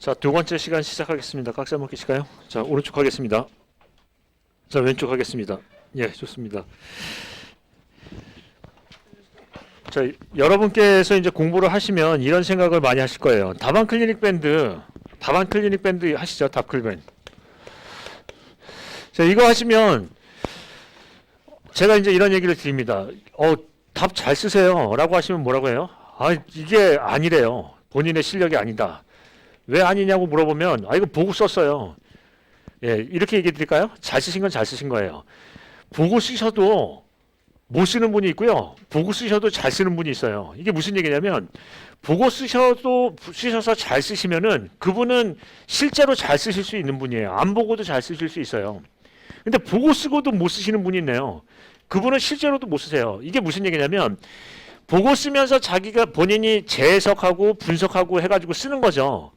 자, 두 번째 시간 시작하겠습니다. 각자 한번 계실까요? 자, 오른쪽 하겠습니다. 자, 왼쪽 하겠습니다. 예, 좋습니다. 자, 여러분께서 이제 공부를 하시면 이런 생각을 많이 하실 거예요. 답안 클리닉 밴드 하시죠? 답클밴드. 자, 이거 하시면 제가 이제 이런 얘기를 드립니다. 답 잘 쓰세요. 라고 하시면 뭐라고 해요? 아, 이게 아니래요. 본인의 실력이 아니다. 왜 아니냐고 물어보면 이거 보고 썼어요. 예, 이렇게 얘기해 드릴까요? 잘 쓰신 건 잘 쓰신 거예요. 보고 쓰셔도 못 쓰는 분이 있고요. 보고 쓰셔도 잘 쓰는 분이 있어요. 이게 무슨 얘기냐면 보고 쓰셔서 잘 쓰시면은 그분은 실제로 잘 쓰실 수 있는 분이에요. 안 보고도 잘 쓰실 수 있어요. 근데 보고 쓰고도 못 쓰시는 분이 있네요. 그분은 실제로도 못 쓰세요. 이게 무슨 얘기냐면 보고 쓰면서 자기가 본인이 재해석하고 분석하고 해가지고 쓰는 거죠.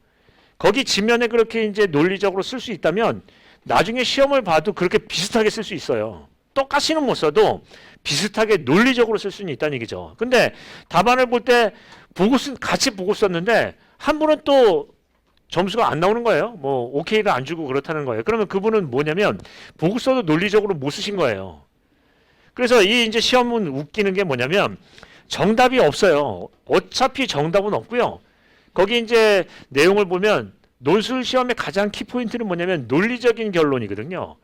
거기 지면에 그렇게 이제 논리적으로 쓸 수 있다면 나중에 시험을 봐도 그렇게 비슷하게 쓸 수 있어요. 똑같이는 못 써도 비슷하게 논리적으로 쓸 수는 있다는 얘기죠. 근데 답안을 볼 때 같이 보고 썼는데 한 분은 또 점수가 안 나오는 거예요. 뭐 오케이를 안 주고 그렇다는 거예요. 그러면 그분은 뭐냐면 보고 써도 논리적으로 못 쓰신 거예요. 그래서 이 이제 시험은 웃기는 게 뭐냐면 정답이 없어요. 어차피 정답은 없고요. 거기 이제 내용을 보면 논술 시험의 가장 키포인트는 뭐냐면 논리적인 결론이거든요.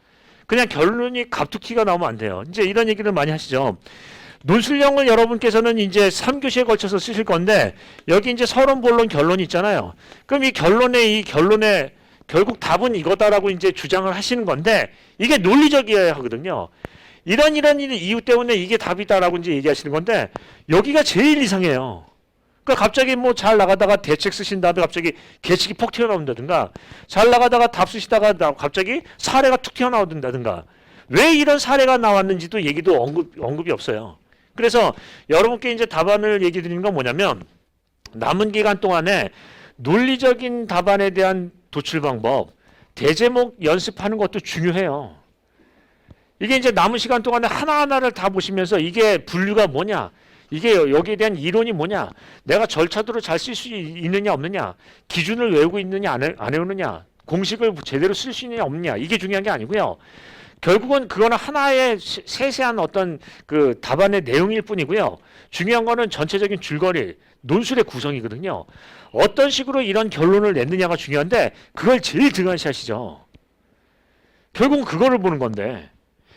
그냥 결론이 갑툭튀가 나오면 안 돼요. 이제 이런 얘기를 많이 하시죠. 논술형을 여러분께서는 이제 3교시에 걸쳐서 쓰실 건데 여기 이제 서론, 본론, 결론이 있잖아요. 그럼 이 결론에 결국 답은 이거다라고 이제 주장을 하시는 건데 이게 논리적이어야 하거든요. 이런 이유 때문에 이게 답이다라고 이제 얘기하시는 건데 여기가 제일 이상해요. 그러니까 갑자기 뭐 잘 나가다가 대책 쓰신 다음에 갑자기 계책이 폭 튀어나온다든가 잘 나가다가 답 쓰시다가 갑자기 사례가 툭 튀어나온다든가 왜 이런 사례가 나왔는지도 얘기도 언급이 없어요. 그래서 여러분께 이제 답안을 얘기 드리는 건 뭐냐면 남은 기간 동안에 논리적인 답안에 대한 도출 방법, 대제목 연습하는 것도 중요해요. 이게 이제 남은 시간 동안에 하나하나를 다 보시면서 이게 분류가 뭐냐, 이게 여기에 대한 이론이 뭐냐, 내가 절차도를 잘 쓸 수 있느냐 없느냐, 기준을 외우고 있느냐 안 외우느냐, 공식을 제대로 쓸 수 있느냐 없느냐, 이게 중요한 게 아니고요. 결국은 그거는 하나의 세세한 어떤 그 답안의 내용일 뿐이고요. 중요한 거는 전체적인 줄거리, 논술의 구성이거든요. 어떤 식으로 이런 결론을 냈느냐가 중요한데 그걸 제일 등한시하시죠. 결국은 그거를 보는 건데.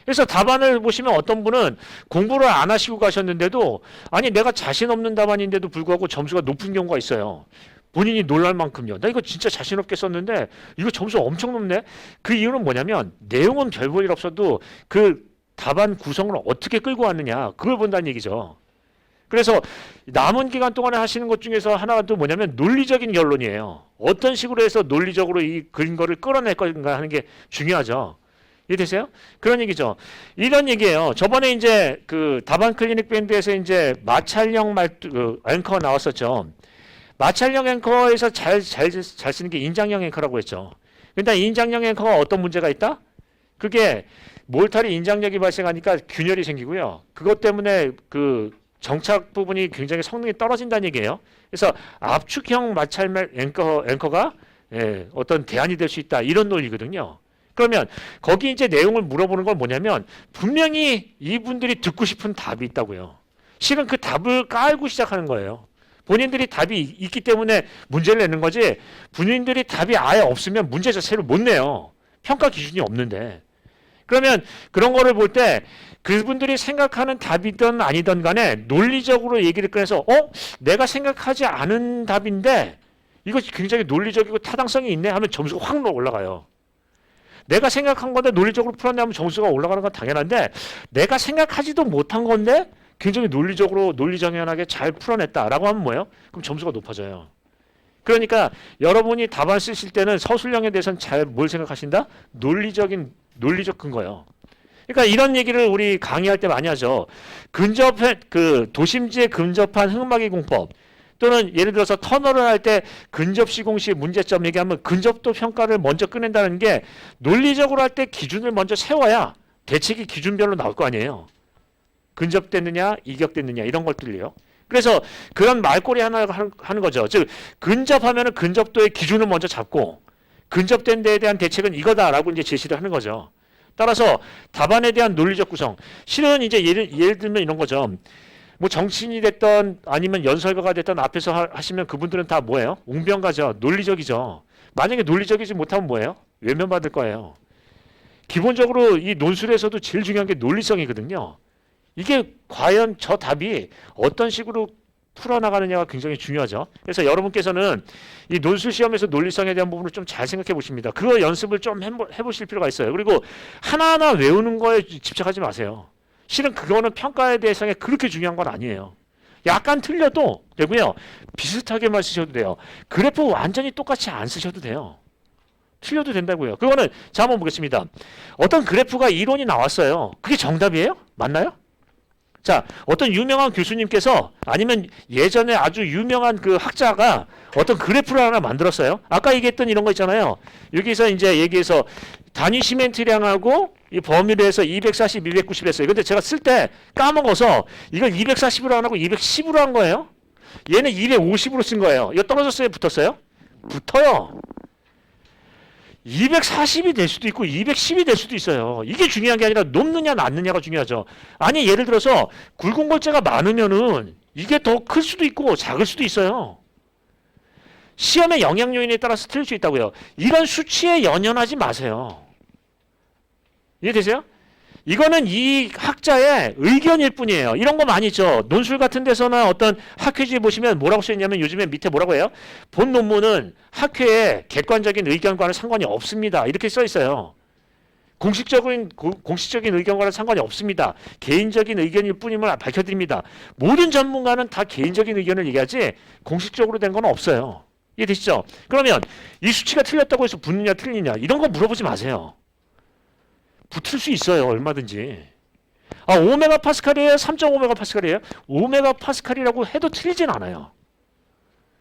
그래서 답안을 보시면 어떤 분은 공부를 안 하시고 가셨는데도 아니 내가 자신 없는 답안인데도 불구하고 점수가 높은 경우가 있어요. 본인이 놀랄 만큼요. 나 이거 진짜 자신 없게 썼는데 이거 점수 엄청 높네. 그 이유는 뭐냐면 내용은 별 볼 일 없어도 그 답안 구성을 어떻게 끌고 왔느냐 그걸 본다는 얘기죠. 그래서 남은 기간 동안에 하시는 것 중에서 하나가 또 뭐냐면 논리적인 결론이에요. 어떤 식으로 해서 논리적으로 이 근거를 끌어낼 건가 하는 게 중요하죠. 이해되세요? 그런 얘기죠. 이런 얘기예요. 저번에 이제 그 답안 클리닉 밴드에서 이제 마찰형 앵커 나왔었죠. 마찰형 앵커에서 잘 쓰는 게 인장형 앵커라고 했죠. 근데 인장형 앵커가 어떤 문제가 있다? 그게 몰탈이 인장력이 발생하니까 균열이 생기고요. 그것 때문에 그 정착 부분이 굉장히 성능이 떨어진다는 얘기예요. 그래서 압축형 마찰 앵커가 어떤 대안이 될 수 있다. 이런 논리거든요. 그러면 거기 이제 내용을 물어보는 건 뭐냐면 분명히 이분들이 듣고 싶은 답이 있다고요. 실은 그 답을 깔고 시작하는 거예요. 본인들이 답이 있기 때문에 문제를 내는 거지 본인들이 답이 아예 없으면 문제 자체를 못 내요. 평가 기준이 없는데. 그러면 그런 거를 볼 때 그분들이 생각하는 답이든 아니든 간에 논리적으로 얘기를 꺼내서 내가 생각하지 않은 답인데 이거 굉장히 논리적이고 타당성이 있네 하면 점수가 확 올라가요. 내가 생각한 건데 논리적으로 풀었냐면 점수가 올라가는 건 당연한데 내가 생각하지도 못한 건데 굉장히 논리정연하게 잘 풀어냈다라고 하면 뭐예요? 그럼 점수가 높아져요. 그러니까 여러분이 답안 쓰실 때는 서술형에 대해서는 잘 뭘 생각하신다? 논리적 근거요. 그러니까 이런 얘기를 우리 강의할 때 많이 하죠. 도심지에 근접한 흙막이 공법 또는 예를 들어서 터널을 할 때 근접 시공시 문제점 얘기하면 근접도 평가를 먼저 꺼낸다는 게 논리적으로 할 때 기준을 먼저 세워야 대책이 기준별로 나올 거 아니에요. 근접됐느냐 이격됐느냐 이런 것들이요. 그래서 그런 말꼬리 하나 하는 거죠. 즉 근접하면은 근접도의 기준을 먼저 잡고 근접된 데에 대한 대책은 이거다라고 이제 제시를 하는 거죠. 따라서 답안에 대한 논리적 구성. 실은 이제 예를 들면 이런 거죠. 뭐 정치인이 됐던 아니면 연설가가 됐던 앞에서 하시면 그분들은 다 뭐예요? 웅변가죠. 논리적이죠. 만약에 논리적이지 못하면 뭐예요? 외면받을 거예요. 기본적으로 이 논술에서도 제일 중요한 게 논리성이거든요. 이게 과연 저 답이 어떤 식으로 풀어나가느냐가 굉장히 중요하죠. 그래서 여러분께서는 이 논술 시험에서 논리성에 대한 부분을 좀 잘 생각해 보십니다. 그 연습을 좀 해보실 필요가 있어요. 그리고 하나하나 외우는 거에 집착하지 마세요. 실은 그거는 평가의 대상에 그렇게 중요한 건 아니에요. 약간 틀려도 되고요. 비슷하게만 쓰셔도 돼요. 그래프 완전히 똑같이 안 쓰셔도 돼요. 틀려도 된다고요. 그거는 자 한번 보겠습니다. 어떤 그래프가 이론이 나왔어요. 그게 정답이에요? 맞나요? 자, 어떤 유명한 교수님께서 아니면 예전에 아주 유명한 그 학자가 어떤 그래프를 하나 만들었어요. 아까 얘기했던 이런 거 있잖아요. 여기서 이제 얘기해서 단위 시멘트량하고 이 범위를 해서 240, 290 했어요. 근데 제가 쓸 때 까먹어서 이걸 240으로 안 하고 210으로 한 거예요. 얘는 250으로 쓴 거예요. 이거 떨어졌어요? 붙었어요? 붙어요. 240이 될 수도 있고 210이 될 수도 있어요. 이게 중요한 게 아니라 높느냐 낮느냐가 중요하죠. 아니 예를 들어서 굵은 골재가 많으면은 이게 더 클 수도 있고 작을 수도 있어요. 시험의 영향 요인에 따라서 틀릴 수 있다고요. 이런 수치에 연연하지 마세요. 이해되세요? 이거는 이 학자의 의견일 뿐이에요. 이런 거 많이 있죠. 논술 같은 데서나 어떤 학회지에 보시면 뭐라고 써있냐면 요즘에 밑에 뭐라고 해요? 본 논문은 학회의 객관적인 의견과는 상관이 없습니다. 이렇게 써 있어요. 공식적인 의견과는 상관이 없습니다. 개인적인 의견일 뿐임을 밝혀드립니다. 모든 전문가는 다 개인적인 의견을 얘기하지 공식적으로 된 건 없어요. 이해되시죠? 그러면 이 수치가 틀렸다고 해서 붙느냐 틀리냐 이런 거 물어보지 마세요. 붙을 수 있어요. 얼마든지. 5메가파스칼이에요? 3.5메가파스칼이에요? 5메가파스칼이라고 해도 틀리진 않아요.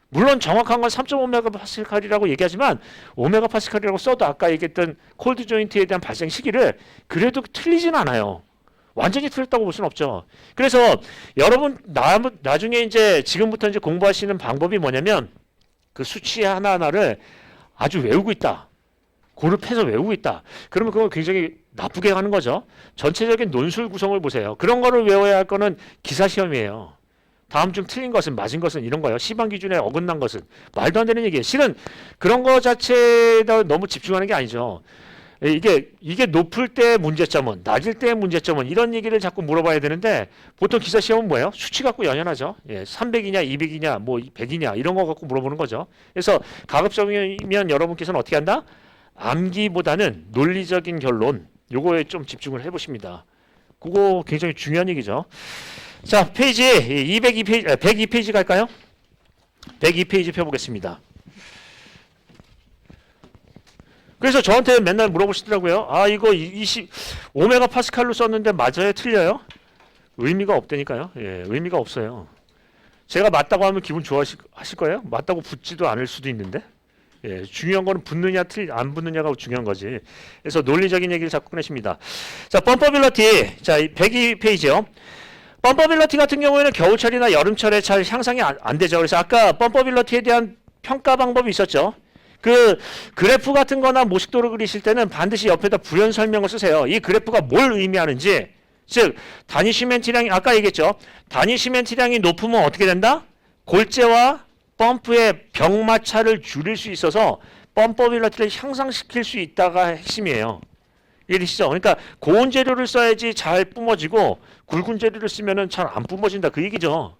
물론 정확한 건 3.5메가파스칼이라고 얘기하지만 5메가파스칼이라고 써도 아까 얘기했던 콜드 조인트에 대한 발생 시기를 그래도 틀리진 않아요. 완전히 틀렸다고 볼 수는 없죠. 그래서 여러분 나중에 이제 지금부터 이제 공부하시는 방법이 뭐냐면 그 수치 하나하나를 아주 외우고 있다. 고르해서 외우고 있다. 그러면 그거 굉장히 나쁘게 하는 거죠. 전체적인 논술 구성을 보세요. 그런 거를 외워야 할 거는 기사 시험이에요. 다음 중 틀린 것은 맞은 것은 이런 거예요. 시방 기준에 어긋난 것은 말도 안 되는 얘기예요. 실은 그런 거 자체에다 너무 집중하는 게 아니죠. 이게 높을 때 문제점은 낮을 때 문제점은 이런 얘기를 자꾸 물어봐야 되는데 보통 기사 시험은 뭐예요? 수치 갖고 연연하죠. 300이냐 200이냐 뭐 100이냐 이런 거 갖고 물어보는 거죠. 그래서 가급적이면 여러분께서는 어떻게 한다? 암기보다는 논리적인 결론 요거에 좀 집중을 해보십니다. 그거 굉장히 중요한 얘기죠. 자, 페이지 202페이지, 102페이지 갈까요? 102페이지 펴보겠습니다. 그래서 저한테 맨날 물어보시더라고요. 이거 5메가파스칼로 썼는데 맞아요? 틀려요? 의미가 없다니까요. 의미가 없어요. 제가 맞다고 하면 기분 좋아하실 거예요? 맞다고 붙지도 않을 수도 있는데. 중요한 거는 붙느냐 안 붙느냐가 중요한 거지. 그래서 논리적인 얘기를 자꾸 꺼내십니다. 자, 펌퍼빌러티. 자, 102페이지요. 펌퍼빌러티 같은 경우에는 겨울철이나 여름철에 잘 향상이 안 되죠. 그래서 아까 펌퍼빌러티에 대한 평가 방법이 있었죠. 그 그래프 같은 거나 모식도를 그리실 때는 반드시 옆에다 부연 설명을 쓰세요. 이 그래프가 뭘 의미하는지. 즉, 단위 시멘트량이 아까 얘기했죠. 단위 시멘트량이 높으면 어떻게 된다? 골재와 펌프의 벽마찰을 줄일 수 있어서 펌퍼빌러티를 향상시킬 수 있다가 핵심이에요. 이해되시죠? 그러니까 고온 재료를 써야지 잘 뿜어지고 굵은 재료를 쓰면은 잘 안 뿜어진다 그 얘기죠.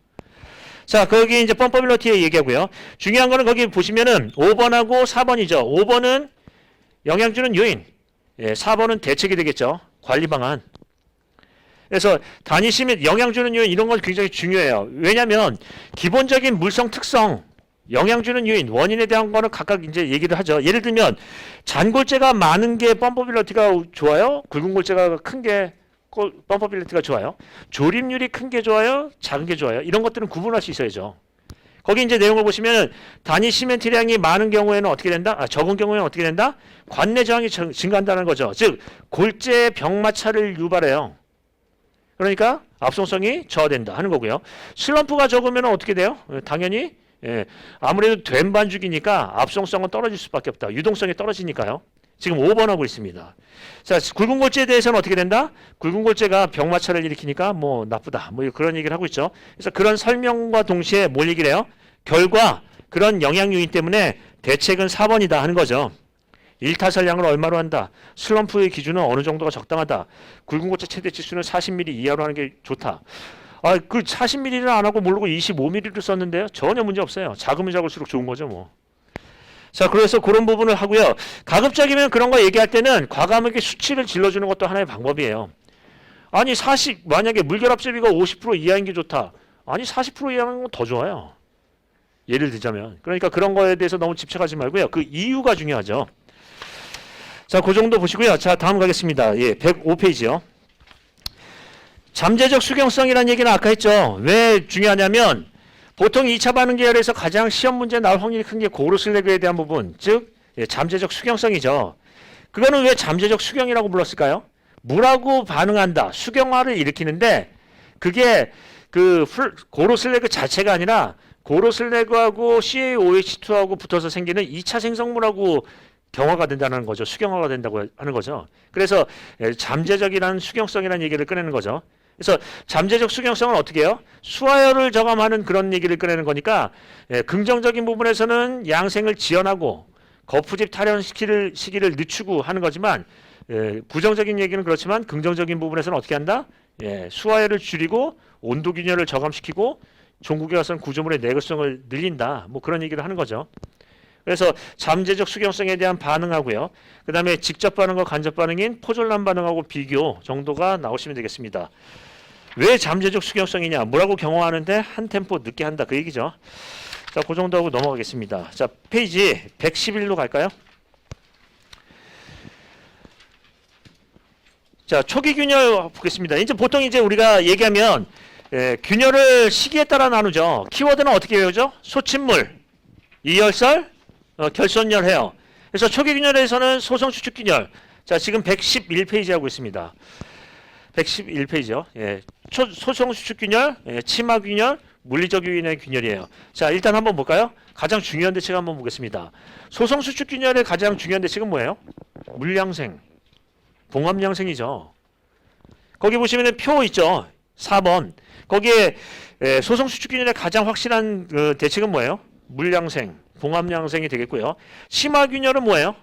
자, 거기 이제 펌퍼빌러티에 얘기하고요. 중요한 거는 거기 보시면은 5번하고 4번이죠. 5번은 영향 주는 요인, 4번은 대책이 되겠죠. 관리 방안. 그래서 단위 시멘 영향 주는 요인 이런 건 굉장히 중요해요. 왜냐하면 기본적인 물성 특성, 영향 주는 요인, 원인에 대한 거는 각각 이제 얘기를 하죠. 예를 들면 잔골재가 많은 게 펌퍼빌러티가 좋아요? 굵은 골재가 큰 게 펌퍼빌러티가 좋아요? 조립률이 큰 게 좋아요? 작은 게 좋아요? 이런 것들은 구분할 수 있어야죠. 거기 이제 내용을 보시면 단위 시멘트량이 많은 경우에는 어떻게 된다? 적은 경우에는 어떻게 된다? 관내 저항이 증가한다는 거죠. 즉 골재 벽마찰을 유발해요. 그러니까 압송성이 저하된다 하는 거고요. 슬럼프가 적으면 어떻게 돼요? 당연히 아무래도 된 반죽이니까 압송성은 떨어질 수밖에 없다. 유동성이 떨어지니까요. 지금 5번 하고 있습니다. 자, 굵은 골재에 대해서는 어떻게 된다? 굵은 골재가 병마찰을 일으키니까 뭐 나쁘다. 뭐 그런 얘기를 하고 있죠. 그래서 그런 설명과 동시에 뭘 얘기를 해요? 결과 그런 영향 요인 때문에 대책은 4번이다 하는 거죠. 일타설량을 얼마로 한다. 슬럼프의 기준은 어느 정도가 적당하다. 굵은 골재 최대 치수는 40mm 이하로 하는 게 좋다. 그 40mm를 안 하고 모르고 25mm를 썼는데요. 전혀 문제 없어요. 작으면 작을수록 좋은 거죠, 뭐. 자, 그래서 그런 부분을 하고요. 가급적이면 그런 거 얘기할 때는 과감하게 수치를 질러주는 것도 하나의 방법이에요. 아니, 만약에 물결합제비가 50% 이하인 게 좋다. 아니, 40% 이하는 건 더 좋아요. 예를 들자면. 그러니까 그런 거에 대해서 너무 집착하지 말고요. 그 이유가 중요하죠. 자, 그 정도 보시고요. 자, 다음 가겠습니다. 105페이지요. 잠재적 수경성이라는 얘기는 아까 했죠. 왜 중요하냐면 보통 2차 반응 계열에서 가장 시험 문제 나올 확률이 큰 게 고르슬래그에 대한 부분, 즉 잠재적 수경성이죠. 그거는 왜 잠재적 수경이라고 불렀을까요? 물하고 반응한다, 수경화를 일으키는데 그게 그 고르슬래그 자체가 아니라 고르슬래그하고 CaOH2하고 붙어서 생기는 2차 생성물하고 경화가 된다는 거죠. 수경화가 된다고 하는 거죠. 그래서 잠재적이라는 수경성이라는 얘기를 꺼내는 거죠. 그래서 잠재적 수경성은 어떻게 해요? 수화열을 저감하는 그런 얘기를 꺼내는 거니까 긍정적인 부분에서는 양생을 지연하고 거푸집 탈연 시기를 늦추고 하는 거지만 부정적인 얘기는 그렇지만 긍정적인 부분에서는 어떻게 한다? 수화열을 줄이고 온도균열을 저감시키고 종국에 와서는 구조물의 내구성을 늘린다. 뭐 그런 얘기를 하는 거죠. 그래서 잠재적 수경성에 대한 반응하고요. 그 다음에 직접 반응과 간접 반응인 포졸란 반응하고 비교 정도가 나오시면 되겠습니다. 왜 잠재적 수경성이냐? 뭐라고 경험하는데 한 템포 늦게 한다. 그 얘기죠. 자, 그 정도 하고 넘어가겠습니다. 자, 페이지 111로 갈까요? 자, 초기 균열 보겠습니다. 이제 보통 우리가 얘기하면 균열을 시기에 따라 나누죠. 키워드는 어떻게 외우죠? 소침물, 이열설, 결손열 해요. 그래서 초기 균열에서는 소성 추축 균열. 자, 지금 111페이지 하고 있습니다. 111페이지요. 소성 추축 균열, 치마 균열, 물리적 요인의 균열이에요. 자, 일단 한번 볼까요? 가장 중요한 대책 한번 보겠습니다. 소성 수축 균열의 가장 중요한 대책은 뭐예요? 물양생, 봉합양생이죠. 거기 보시면은 표 있죠. 4번. 거기에 소성 수축 균열의 가장 확실한 대책은 뭐예요? 물양생, 봉합양생이 되겠고요. 치마 균열은 뭐예요?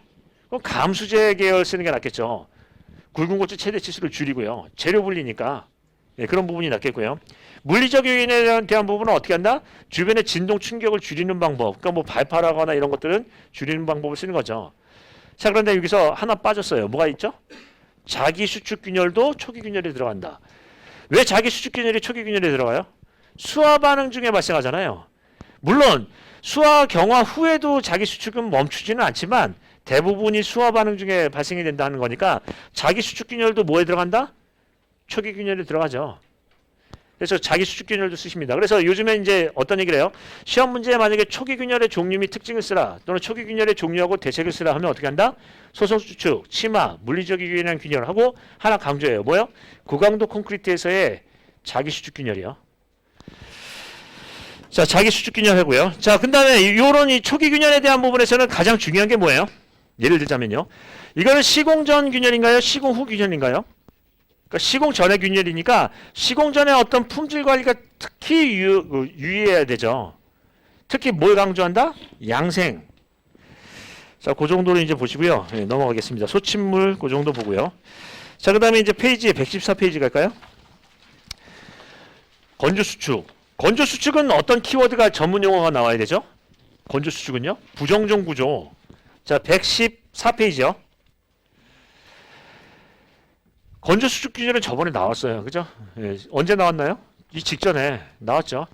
감수제 계열 쓰는 게 낫겠죠. 굵은 골재 최대 치수를 줄이고요. 재료 분리니까 그런 부분이 낫겠고요. 물리적 요인에 대한 부분은 어떻게 한다? 주변의 진동 충격을 줄이는 방법. 그러니까 뭐 발파라거나 이런 것들은 줄이는 방법을 쓰는 거죠. 자, 그런데 여기서 하나 빠졌어요. 뭐가 있죠? 자기 수축 균열도 초기 균열에 들어간다. 왜 자기 수축 균열이 초기 균열에 들어가요? 수화 반응 중에 발생하잖아요. 물론 수화 경화 후에도 자기 수축은 멈추지는 않지만 대부분이 수화 반응 중에 발생이 된다는 거니까 자기 수축 균열도 뭐에 들어간다? 초기 균열에 들어가죠. 그래서 자기 수축 균열도 쓰십니다. 그래서 요즘에 이제 어떤 얘기를 해요? 시험 문제에 만약에 초기 균열의 종류 및 특징을 쓰라 또는 초기 균열의 종류하고 대책을 쓰라 하면 어떻게 한다? 소성 수축, 치마, 물리적 요인한 균열하고 하나 강조해요. 뭐요? 고강도 콘크리트에서의 자기 수축 균열이요. 자, 자기 수축 균열 하고요. 자, 그 다음에 요런 이 초기 균열에 대한 부분에서는 가장 중요한 게 뭐예요? 예를 들자면요. 이거는 시공 전 균열인가요? 시공 후 균열인가요? 그러니까 시공 전의 균열이니까 시공 전에 어떤 품질 관리가 특히 유의해야 되죠. 특히 뭘 강조한다? 양생. 자, 그 정도로 이제 보시고요. 넘어가겠습니다. 소침물 그 정도 보고요. 자, 그 다음에 이제 페이지 114페이지 갈까요? 건조 수축. 건조 수축은 어떤 키워드가 전문 용어가 나와야 되죠? 건조 수축은요? 부정종 구조. 자, 114페이지요. 건조 수축 균열은 저번에 나왔어요. 그죠? 언제 나왔나요? 이 직전에 나왔죠.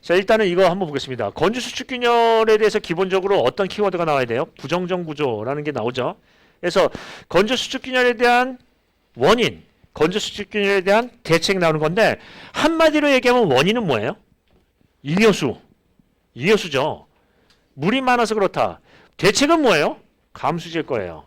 자, 일단은 이거 한번 보겠습니다. 건조 수축 균열에 대해서 기본적으로 어떤 키워드가 나와야 돼요? 부정정 구조라는 게 나오죠. 그래서 건조 수축 균열에 대한 원인, 건조 수축 균열에 대한 대책 나오는 건데 한마디로 얘기하면 원인은 뭐예요? 이뇨수죠. 물이 많아서 그렇다. 대책은 뭐예요? 감수제일 거예요.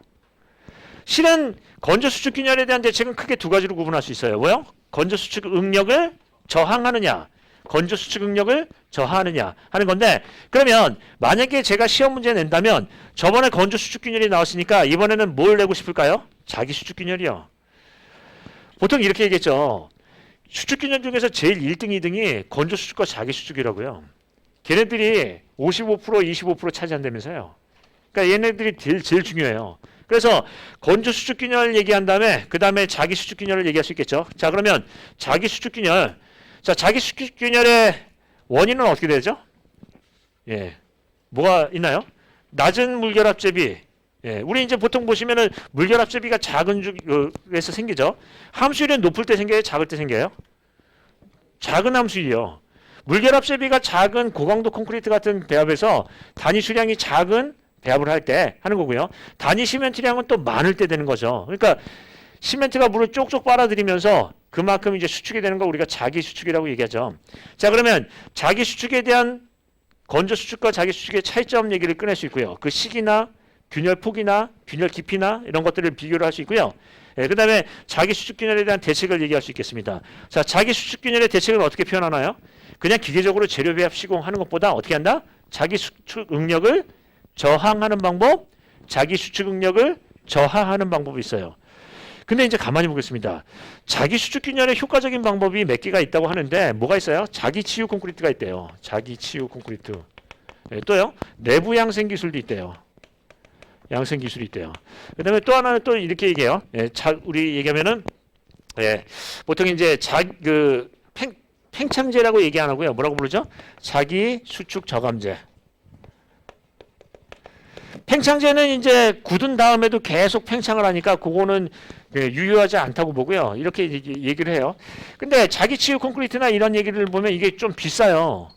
실은 건조 수축 균열에 대한 대책은 크게 두 가지로 구분할 수 있어요. 뭐요? 건조 수축 응력을 저항하느냐, 건조 수축 응력을 저하하느냐 하는 건데, 그러면 만약에 제가 시험 문제 낸다면 저번에 건조 수축 균열이 나왔으니까 이번에는 뭘 내고 싶을까요? 자기 수축 균열이요. 보통 이렇게 얘기했죠. 수축 균열 중에서 제일 1등, 2등이 건조 수축과 자기 수축이라고요. 걔네들이 55%, 25% 차지한다면서요. 그러니까 얘네들이 제일 중요해요. 그래서 건조 수축 균열 얘기한 다음에 그 다음에 자기 수축 균열을 얘기할 수 있겠죠. 자, 그러면 자기 수축 균열. 자, 자기 수축 균열의 원인은 어떻게 되죠? 예, 뭐가 있나요? 낮은 물결합 제비. 예, 우리 이제 보통 보시면은 물결합 제비가 작은 쪽에서 생기죠. 함수율이 높을 때 생겨요? 작을 때 생겨요? 작은 함수율이요. 물결합 제비가 작은 고강도 콘크리트 같은 배합에서 단위 수량이 작은 배합을 할 때 하는 거고요. 단위 시멘트량은 또 많을 때 되는 거죠. 그러니까 시멘트가 물을 쪽쪽 빨아들이면서 그만큼 이제 수축이 되는 거 우리가 자기 수축이라고 얘기하죠. 자, 그러면 자기 수축에 대한 건조 수축과 자기 수축의 차이점 얘기를 꺼낼 수 있고요. 그 시기나 균열 폭이나 균열 깊이나 이런 것들을 비교를 할 수 있고요. 예, 그 다음에 자기 수축 균열에 대한 대책을 얘기할 수 있겠습니다. 자, 자기 수축 균열의 대책을 어떻게 표현하나요? 그냥 기계적으로 재료 배합 시공하는 것보다 어떻게 한다? 자기 수축 응력을 저항하는 방법, 자기 수축 응력을 저하하는 방법이 있어요. 근데 이제 가만히 보겠습니다. 자기 수축 균열의 효과적인 방법이 몇 개가 있다고 하는데 뭐가 있어요? 자기 치유 콘크리트가 있대요. 자기 치유 콘크리트. 예, 또요. 내부 양생 기술도 있대요. 양생 기술이 있대요. 그다음에 또 하나는 또 이렇게 얘기해요. 예, 우리 얘기하면은 예, 보통 이제 팽창제라고 얘기 안 하고요. 뭐라고 부르죠? 자기 수축 저감제. 팽창제는 이제 굳은 다음에도 계속 팽창을 하니까 그거는 유효하지 않다고 보고요. 이렇게 얘기를 해요. 근데 자기 치유 콘크리트나 이런 얘기를 보면 이게 좀 비싸요.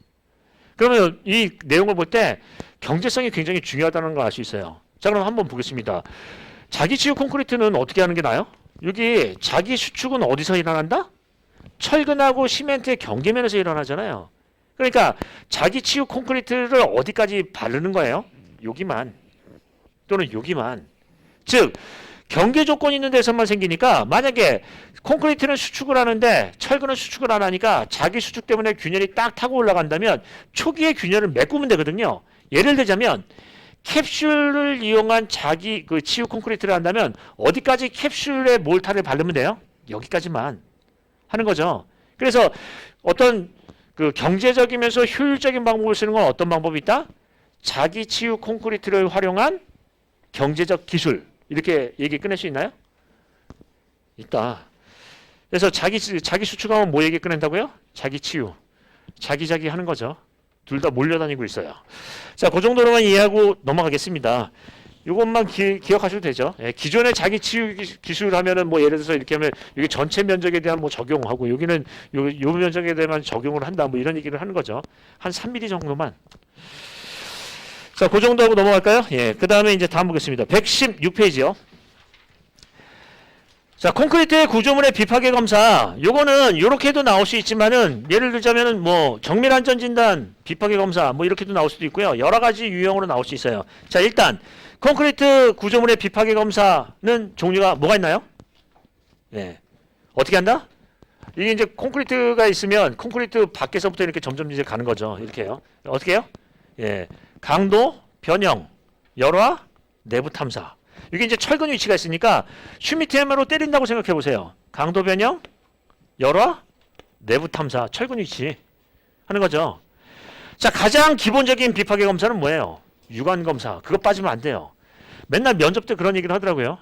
그러면 이 내용을 볼 때 경제성이 굉장히 중요하다는 걸 알 수 있어요. 자, 그럼 한번 보겠습니다. 자기 치유 콘크리트는 어떻게 하는 게 나아요? 여기 자기 수축은 어디서 일어난다? 철근하고 시멘트의 경계면에서 일어나잖아요. 그러니까 자기 치유 콘크리트를 어디까지 바르는 거예요? 여기만 또는 여기만. 즉 경계 조건이 있는 데서만 생기니까 만약에 콘크리트는 수축을 하는데 철근은 수축을 안 하니까 자기 수축 때문에 균열이 딱 타고 올라간다면 초기에 균열을 메꾸면 되거든요. 예를 들자면 캡슐을 이용한 자기 그 치유 콘크리트를 한다면 어디까지 캡슐에 몰타를 바르면 돼요? 여기까지만 하는 거죠. 그래서 어떤 그 경제적이면서 효율적인 방법을 쓰는 건 어떤 방법이 있다? 자기 치유 콘크리트를 활용한 경제적 기술. 이렇게 얘기 끝낼 수 있나요? 있다. 그래서 자기 수축하면 뭐 얘기 꺼낸다고요? 자기 치유. 자기 하는 거죠. 둘 다 몰려다니고 있어요. 자, 그 정도로만 이해하고 넘어가겠습니다. 이것만 기억하셔도 되죠. 예, 기존의 자기 치유 기술 하면은 뭐 예를 들어서 이렇게 하면 여기 전체 면적에 대한 뭐 적용하고 여기는 요 면적에 대한 적용을 한다 뭐 이런 얘기를 하는 거죠. 한 3mm 정도만. 자, 그 정도 하고 넘어갈까요? 예, 그 다음에 이제 다음 보겠습니다. 116페이지요. 자, 콘크리트의 구조물의 비파괴 검사. 요거는 요렇게도 나올 수 있지만은 예를 들자면은 뭐 정밀 안전 진단, 비파괴 검사 뭐 이렇게도 나올 수도 있고요. 여러 가지 유형으로 나올 수 있어요. 자, 일단 콘크리트 구조물의 비파괴 검사는 종류가 뭐가 있나요? 예. 어떻게 한다? 이게 이제 콘크리트가 있으면 콘크리트 밖에서부터 이렇게 점점 이제 가는 거죠. 이렇게요. 어떻게 해요? 예. 강도, 변형, 열화, 내부 탐사. 이게 이제 철근 위치가 있으니까 슈미트해머로 때린다고 생각해 보세요. 강도 변형, 열화, 내부 탐사, 철근 위치 하는 거죠. 자, 가장 기본적인 비파괴 검사는 뭐예요? 유관 검사. 그거 빠지면 안 돼요. 맨날 면접 때 그런 얘기를 하더라고요.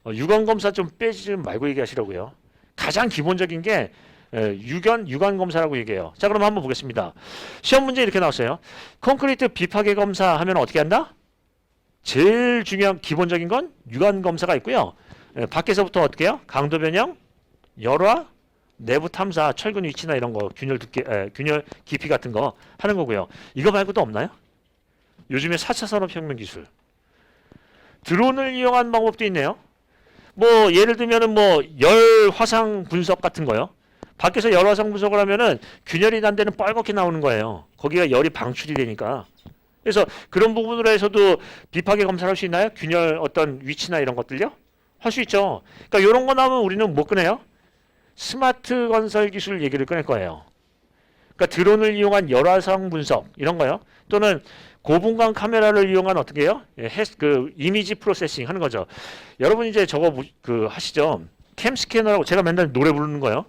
유관 검사 좀 빼지 말고 얘기하시라고요. 가장 기본적인 게 유관 검사라고 얘기해요. 자, 그럼 한번 보겠습니다. 시험 문제 이렇게 나왔어요. 콘크리트 비파괴 검사 하면 어떻게 한다? 제일 중요한 기본적인 건 유관 검사가 있고요. 밖에서부터 어떻게 해요? 강도 변형, 열화, 내부 탐사, 철근 위치나 이런 거, 균열 두께, 균열 깊이 같은 거 하는 거고요. 이거 말고도 없나요? 요즘에 4차 산업혁명 기술. 드론을 이용한 방법도 있네요. 뭐 예를 들면은 뭐 열 화상 분석 같은 거요. 밖에서 열 화상 분석을 하면은 균열이 난 데는 빨갛게 나오는 거예요. 거기가 열이 방출이 되니까. 그래서 그런 부분으로 해서도 비파괴 검사를 할 수 있나요? 균열 어떤 위치나 이런 것들요? 할 수 있죠. 그러니까 이런 거 나오면 우리는 못 꺼내요. 스마트 건설 기술 얘기를 꺼낼 거예요. 그러니까 드론을 이용한 열화상 분석 이런 거요. 또는 고분광 카메라를 이용한 어떻게 해요? 그 이미지 프로세싱 하는 거죠. 여러분 이제 저거 그 하시죠. 캠 스캐너라고 제가 맨날 노래 부르는 거요.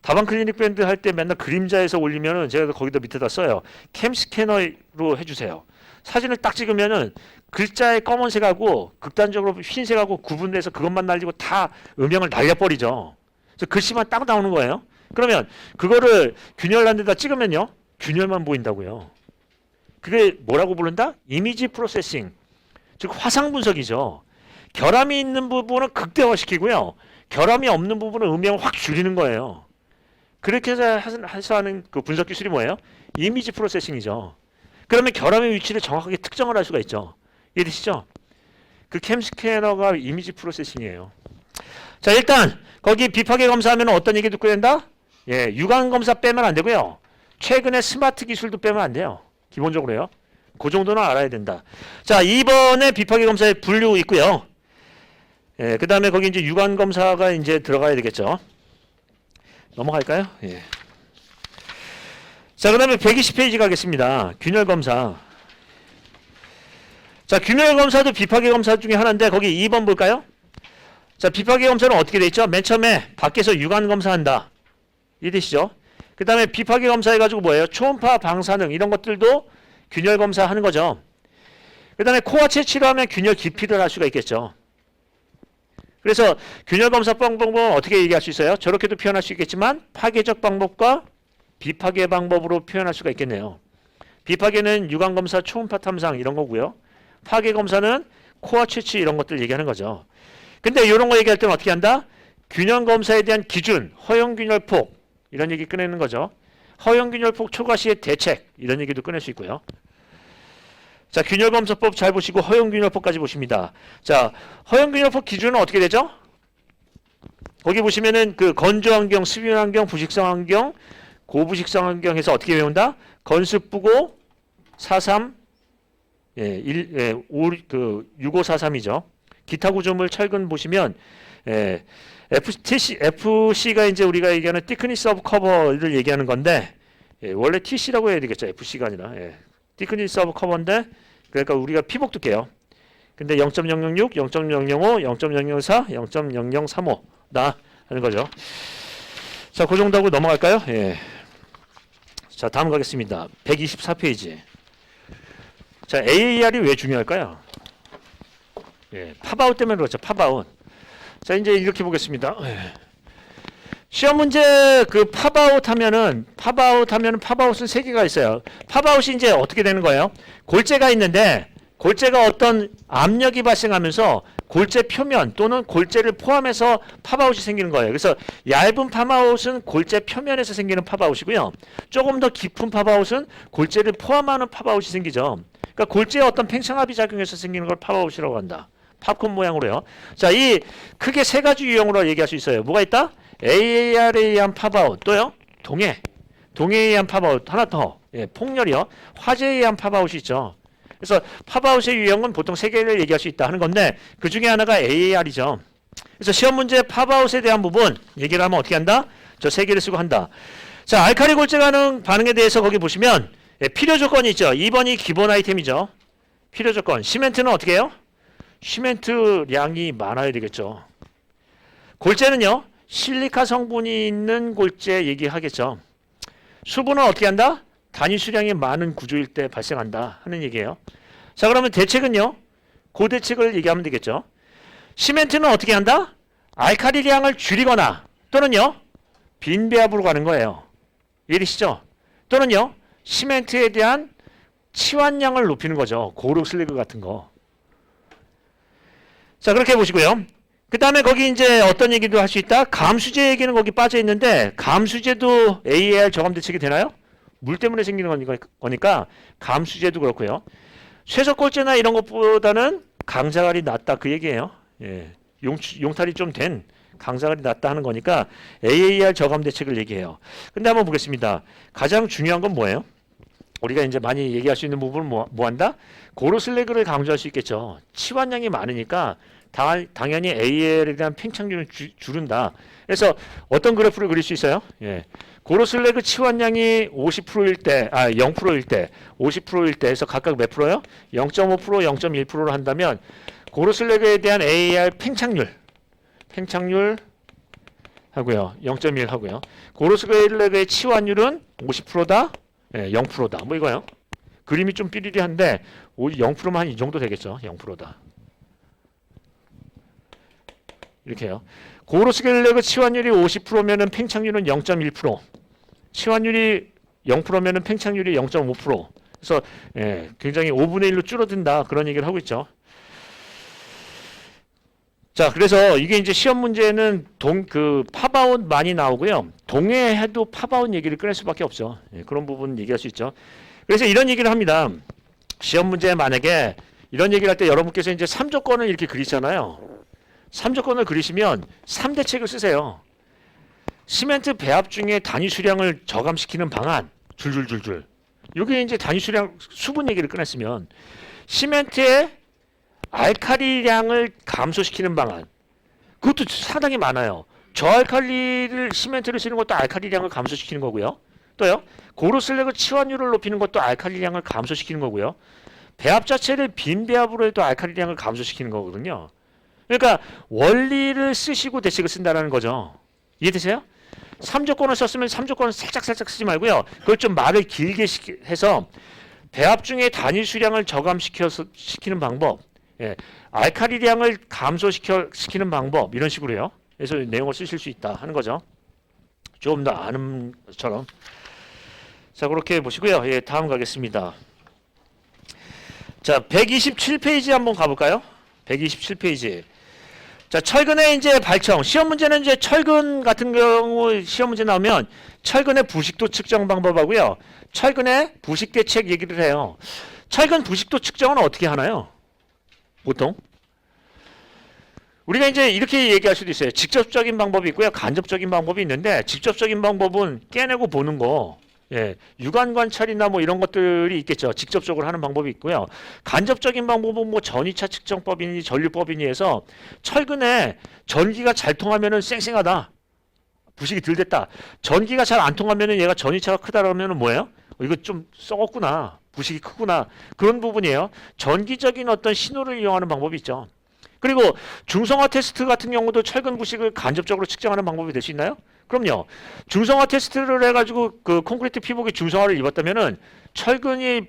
다방 클리닉 밴드 할 때 맨날 그림자에서 올리면은 제가 거기다 밑에다 써요. 캠 스캐너로 해주세요. 사진을 딱 찍으면은 글자의 검은색하고 극단적으로 흰색하고 구분돼서 그것만 날리고 다 음영을 날려버리죠. 그래서 글씨만 딱 나오는 거예요. 그러면 그거를 균열한 데다 찍으면요. 균열만 보인다고요. 그게 뭐라고 부른다? 이미지 프로세싱. 즉 화상 분석이죠. 결함이 있는 부분은 극대화시키고요. 결함이 없는 부분은 음영을 확 줄이는 거예요. 그렇게 해서 하는 그 분석 기술이 뭐예요? 이미지 프로세싱이죠. 그러면 결함의 위치를 정확하게 특정을 할 수가 있죠. 이해되시죠? 그 캠 스캐너가 이미지 프로세싱이에요. 자, 일단 거기 비파괴 검사하면 어떤 얘기 듣고 된다? 예, 육안 검사 빼면 안 되고요. 최근에 스마트 기술도 빼면 안 돼요. 기본적으로요. 그 정도는 알아야 된다. 자, 이번에 비파괴 검사에 분류 있고요. 예, 그 다음에 거기 이제 육안 검사가 이제 들어가야 되겠죠. 넘어갈까요? 예. 자, 그 다음에 120페이지 가겠습니다. 균열 검사. 자, 균열 검사도 비파괴 검사 중에 하나인데 거기 2번 볼까요? 자, 비파괴 검사는 어떻게 돼 있죠? 맨 처음에 밖에서 육안 검사한다. 이해되시죠? 그 다음에 비파괴 검사 해가지고 뭐예요? 초음파 방사능 이런 것들도 균열 검사하는 거죠. 그 다음에 코와 채취를 하면 균열 기피를 할 수가 있겠죠. 그래서 균열 검사 방법은 어떻게 얘기할 수 있어요? 저렇게도 표현할 수 있겠지만 파괴적 방법과 비파괴 방법으로 표현할 수가 있겠네요. 비파괴는 육안 검사, 초음파 탐상 이런 거고요. 파괴 검사는 코와 채취 이런 것들 얘기하는 거죠. 근데 이런 거 얘기할 때는 어떻게 한다? 균열 검사에 대한 기준, 허용 균열폭 이런 얘기 꺼내는 거죠. 허용 균열폭 초과 시의 대책 이런 얘기도 꺼낼 수 있고요. 자, 균열 검사법 잘 보시고 허용 균열폭까지 보십니다. 자, 허용 균열폭 기준은 어떻게 되죠? 거기 보시면은 그 건조 환경, 수분 환경, 부식성 환경, 고부식성 환경에서 어떻게 외운다? 건습부고 43 6543이죠. 기타 구조물 철근 보시면 FC가 이제 우리가 얘기하는 thickness of cover를 얘기하는 건데 원래 TC라고 해야 되겠죠. FC가 아니라 thickness of cover인데 그러니까 우리가 피복 두께요. 근데 0.006, 0.005, 0.004, 0.0035다 하는 거죠. 자, 그 정도 하고 넘어갈까요? 예. 자, 다음 가겠습니다. 124페이지. 자, AAR이 왜 중요할까요? 예, 팝아웃 때문에 그렇죠. 팝아웃. 자, 이제 이렇게 보겠습니다. 예. 시험 문제 그 팝아웃 하면은 팝아웃은 세 개가 있어요. 팝아웃이 이제 어떻게 되는 거예요? 골재가 있는데 골재가 어떤 압력이 발생하면서 골재 표면 또는 골재를 포함해서 팝아웃이 생기는 거예요. 그래서 얇은 팝아웃은 골재 표면에서 생기는 팝아웃이고요. 조금 더 깊은 팝아웃은 골재를 포함하는 팝아웃이 생기죠. 그러니까 골재에 어떤 팽창합이 작용해서 생기는 걸 팝아웃이라고 한다. 팝콘 모양으로요. 자, 이 크게 세 가지 유형으로 얘기할 수 있어요. 뭐가 있다? AAR에 의한 팝아웃, 또요? 동해에 의한 팝아웃, 하나 더, 폭렬이요. 화재에 의한 팝아웃이 있죠. 그래서 팝아웃의 유형은 보통 세 개를 얘기할 수 있다 하는 건데 그 중에 하나가 AAR이죠. 그래서 시험 문제 팝아웃에 대한 부분 얘기를 하면 어떻게 한다? 저 세 개를 쓰고 한다. 자, 알칼리 골재 반응에 대해서 거기 보시면 필요 조건이 있죠. 2번이 기본 아이템이죠. 필요 조건. 시멘트는 어떻게 해요? 시멘트 량이 많아야 되겠죠. 골재는요. 실리카 성분이 있는 골재 얘기하겠죠. 수분은 어떻게 한다? 단위 수량이 많은 구조일 때 발생한다 하는 얘기예요. 자, 그러면 대책은요. 그 대책을 얘기하면 되겠죠. 시멘트는 어떻게 한다? 알칼리량을 줄이거나 또는요. 빈배합으로 가는 거예요. 이해되시죠? 또는요. 시멘트에 대한 치환량을 높이는 거죠. 고루 슬래그 같은 거. 자, 그렇게 보시고요. 그 다음에 거기 이제 어떤 얘기도 할 수 있다? 감수제 얘기는 거기 빠져 있는데 감수제도 AAR 저감 대책이 되나요? 물 때문에 생기는 거니까 감수제도 그렇고요. 쇠석골재나 이런 것보다는 강자갈이 낫다 그 얘기예요. 예, 용탈이 좀 된 강자갈이 낫다 하는 거니까 AAR 저감 대책을 얘기해요. 근데 한번 보겠습니다. 가장 중요한 건 뭐예요? 우리가 이제 많이 얘기할 수 있는 부분은 뭐 한다? 고루 슬래그를 강조할 수 있겠죠. 치환량이 많으니까 당연히 AL에 대한 팽창률은 줄은다. 그래서 어떤 그래프를 그릴 수 있어요? 예. 고로슬래그 치환량이 50%일 때, 0%일 때, 50%일 때에서 각각 몇 프로요? 0.5%, 0.1%로 한다면 고로슬래그에 대한 AR 팽창률 하고요. 0.1 하고요. 고로슬래그의 치환율은 50%다, 0%다. 뭐 이거요. 그림이 좀 삐리리한데 0%면 한 이 정도 되겠죠. 0%다. 이렇게요. 고로슬래그 치환율이 50%면은 팽창률은 0.1%. 치환율이 0%면은 팽창률이 0.5%. 그래서 굉장히 5분의 1로 줄어든다. 그런 얘기를 하고 있죠. 자, 그래서 이게 이제 시험 문제는 팝아웃 많이 나오고요. 동해해도 팝아웃 얘기를 꺼낼 수밖에 없죠. 그런 부분 얘기할 수 있죠. 그래서 이런 얘기를 합니다. 시험 문제에 만약에 이런 얘기를 할 때 여러분께서 이제 3조건을 이렇게 그리잖아요. 3조건을 그리시면 3대책을 쓰세요. 시멘트 배합 중에 단위 수량을 저감시키는 방안, 줄줄줄줄. 이게 이제 단위 수량 수분 얘기를 꺼냈으면 시멘트의 알칼리량을 감소시키는 방안. 그것도 상당히 많아요. 저알칼리를 시멘트를 쓰는 것도 알칼리량을 감소시키는 거고요. 또요. 고로슬래그 치환율을 높이는 것도 알칼리량을 감소시키는 거고요. 배합 자체를 빈 배합으로 해도 알칼리량을 감소시키는 거거든요. 그러니까 원리를 쓰시고 대책을 쓴다는 거죠. 이해되세요? 3조건을 썼으면 3조건을 살짝 쓰지 말고요. 그걸 좀 말을 길게 해서 배합 중에 단위 수량을 저감시키는 방법, 알칼리량을 감소시키는 방법 이런 식으로요. 그래서 내용을 쓰실 수 있다 하는 거죠. 좀 더 아는 것처럼. 자, 그렇게 보시고요. 다음 가겠습니다. 자, 127페이지 한번 가볼까요? 127페이지. 자, 철근의 이제 발청. 시험 문제는 이제 철근 같은 경우 시험 문제 나오면 철근의 부식도 측정 방법하고요. 철근의 부식 대책 얘기를 해요. 철근 부식도 측정은 어떻게 하나요? 보통 우리가 이제 이렇게 얘기할 수도 있어요. 직접적인 방법이 있고요. 간접적인 방법이 있는데 직접적인 방법은 깨내고 보는 거. 유관 관찰이나 뭐 이런 것들이 있겠죠. 직접적으로 하는 방법이 있고요. 간접적인 방법은 뭐 전위차 측정법이니 전류법이니 해서 철근에 전기가 잘 통하면은 쌩쌩하다. 부식이 덜 됐다. 전기가 잘 안 통하면은 얘가 전위차가 크다 그러면은 뭐예요? 이거 좀 썩었구나. 부식이 크구나. 그런 부분이에요. 전기적인 어떤 신호를 이용하는 방법이 있죠. 그리고 중성화 테스트 같은 경우도 철근 부식을 간접적으로 측정하는 방법이 될 수 있나요? 그럼요. 중성화 테스트를 해가지고 그 콘크리트 피복이 중성화를 입었다면은 철근이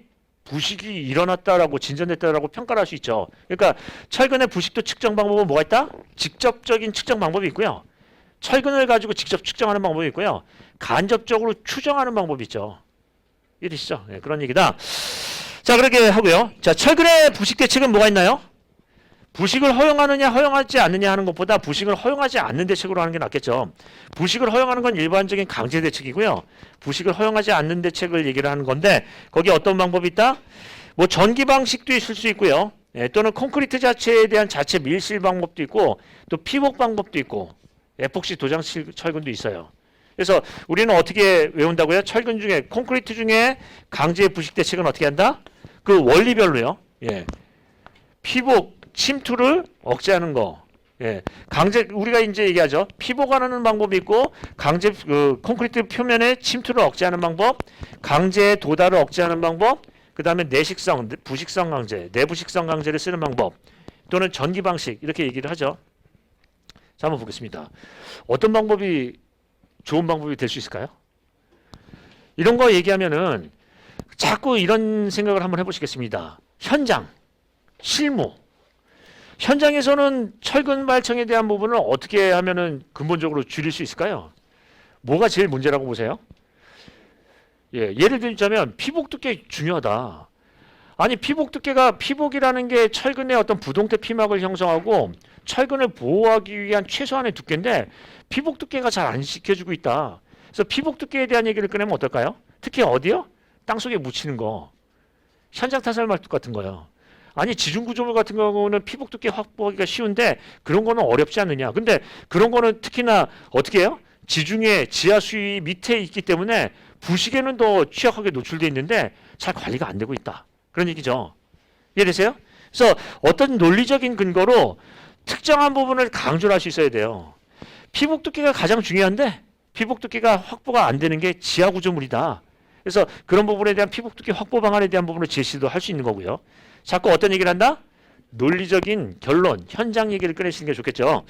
부식이 일어났다라고 진전됐다라고 평가를 할 수 있죠. 그러니까 철근의 부식도 측정 방법은 뭐가 있다? 직접적인 측정 방법이 있고요. 철근을 가지고 직접 측정하는 방법이 있고요. 간접적으로 추정하는 방법이 있죠. 이해되시죠? 그런 얘기다. 자, 그렇게 하고요. 자, 철근의 부식 대책은 뭐가 있나요? 부식을 허용하느냐 허용하지 않느냐 하는 것보다 부식을 허용하지 않는 대책으로 하는 게 낫겠죠. 부식을 허용하는 건 일반적인 강제 대책이고요. 부식을 허용하지 않는 대책을 얘기를 하는 건데 거기에 어떤 방법이 있다? 뭐 전기 방식도 있을 수 있고요. 또는 콘크리트 자체에 대한 자체 밀실 방법도 있고 또 피복 방법도 있고 에폭시 도장 철근도 있어요. 그래서 우리는 어떻게 외운다고요? 철근 중에 콘크리트 중에 강제 부식 대책은 어떻게 한다? 그 원리별로요. 피복 침투를 억제하는 거. 강제 우리가 이제 얘기하죠. 피복하는 방법이 있고 강제 콘크리트 표면에 침투를 억제하는 방법, 강제 도달을 억제하는 방법, 그다음에 내식성, 부식성 강제, 내부식성 강제를 쓰는 방법 또는 전기 방식 이렇게 얘기를 하죠. 자, 한번 보겠습니다. 어떤 방법이 좋은 방법이 될 수 있을까요? 이런 거 얘기하면은 자꾸 이런 생각을 한번 해보시겠습니다. 현장, 실무. 현장에서는 철근 발청에 대한 부분을 어떻게 하면은 근본적으로 줄일 수 있을까요? 뭐가 제일 문제라고 보세요? 예를 들자면 피복 두께 중요하다. 아니 피복 두께가 피복이라는 게 철근의 어떤 부동태 피막을 형성하고 철근을 보호하기 위한 최소한의 두께인데 피복 두께가 잘 안 지켜주고 있다. 그래서 피복 두께에 대한 얘기를 꺼내면 어떨까요? 특히 어디요? 땅속에 묻히는 거. 현장 타설 말뚝 같은 거요. 아니 지중구조물 같은 경우는 피복 두께 확보하기가 쉬운데 그런 거는 어렵지 않느냐. 근데 그런 거는 특히나 어떻게 해요? 지중해 지하 수위 밑에 있기 때문에 부식에는 더 취약하게 노출되어 있는데 잘 관리가 안 되고 있다. 그런 얘기죠. 이해되세요? 그래서 어떤 논리적인 근거로 특정한 부분을 강조를 할 수 있어야 돼요. 피복 두께가 가장 중요한데 피복 두께가 확보가 안 되는 게 지하 구조물이다. 그래서 그런 부분에 대한 피복 두께 확보 방안에 대한 부분을 제시도 할 수 있는 거고요. 자꾸 어떤 얘기를 한다? 논리적인 결론, 현장 얘기를 꺼내시는 게 좋겠죠.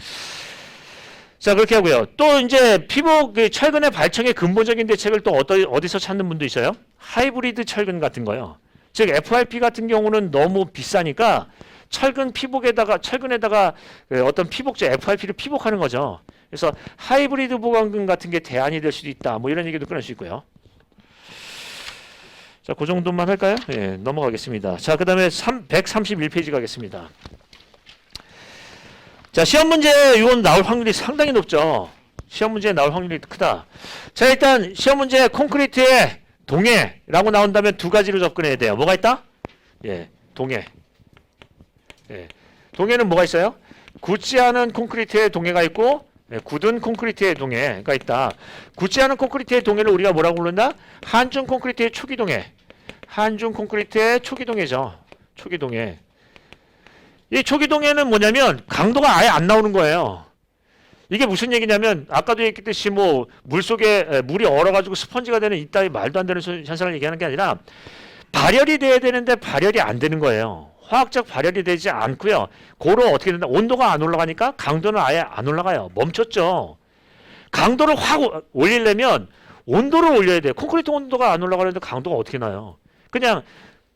자, 그렇게 하고요. 또 이제 피복 철근의 발전의 근본적인 대책을 또 어디서 찾는 분도 있어요? 하이브리드 철근 같은 거요. 즉 FRP 같은 경우는 너무 비싸니까 철근에다가 어떤 피복제 FRP를 피복하는 거죠. 그래서 하이브리드 보강근 같은 게 대안이 될 수도 있다. 뭐 이런 얘기도 꺼낼 수 있고요. 자, 그 정도만 할까요? 예, 넘어가겠습니다. 자, 그 다음에 131페이지 가겠습니다. 자, 시험 문제 이건 나올 확률이 상당히 높죠. 시험 문제에 나올 확률이 크다. 자, 일단 시험 문제 콘크리트의 동해라고 나온다면 두 가지로 접근해야 돼요. 뭐가 있다? 예, 동해. 예, 동해는 뭐가 있어요? 굳지 않은 콘크리트의 동해가 있고 굳은 콘크리트의 동해가 있다. 굳지 않은 콘크리트의 동해를 우리가 뭐라고 부른다? 한중 콘크리트의 초기 동해. 한중 콘크리트의 초기 동해죠. 초기 동해. 이 초기 동해는 뭐냐면 강도가 아예 안 나오는 거예요. 이게 무슨 얘기냐면 아까도 얘기했듯이 뭐 물속에 물이 얼어가지고 스펀지가 되는 이따위 말도 안 되는 현상을 얘기하는 게 아니라 발열이 돼야 되는데 발열이 안 되는 거예요. 화학적 발열이 되지 않고요. 고로 어떻게 된다? 온도가 안 올라가니까 강도는 아예 안 올라가요. 멈췄죠. 강도를 확 올리려면 온도를 올려야 돼요. 콘크리트 온도가 안 올라가는데 강도가 어떻게 나요? 그냥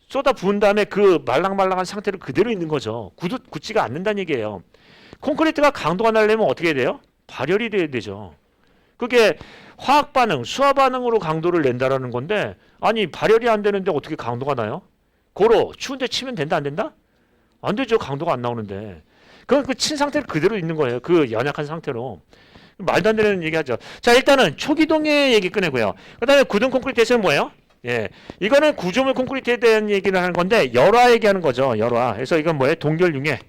쏟아 부은 다음에 그 말랑말랑한 상태로 그대로 있는 거죠. 굳지가 않는다는 얘기예요. 콘크리트가 강도가 나려면 어떻게 해야 돼요? 발열이 돼야 되죠. 그게 화학 반응, 수화 반응으로 강도를 낸다라는 건데 아니 발열이 안 되는데 어떻게 강도가 나요? 고로 추운데 치면 된다 안 된다? 안 되죠. 강도가 안 나오는데. 그건 그 친 상태로 그대로 있는 거예요. 그 연약한 상태로. 말도 안 되는 얘기하죠. 자, 일단은 초기동의 얘기 꺼내고요. 그 다음에 굳은 콘크리트에서는 뭐예요? 예, 이거는 구조물 콘크리트에 대한 얘기를 하는 건데 열화 얘기하는 거죠. 열화. 그래서 이건 뭐예요? 동결융해.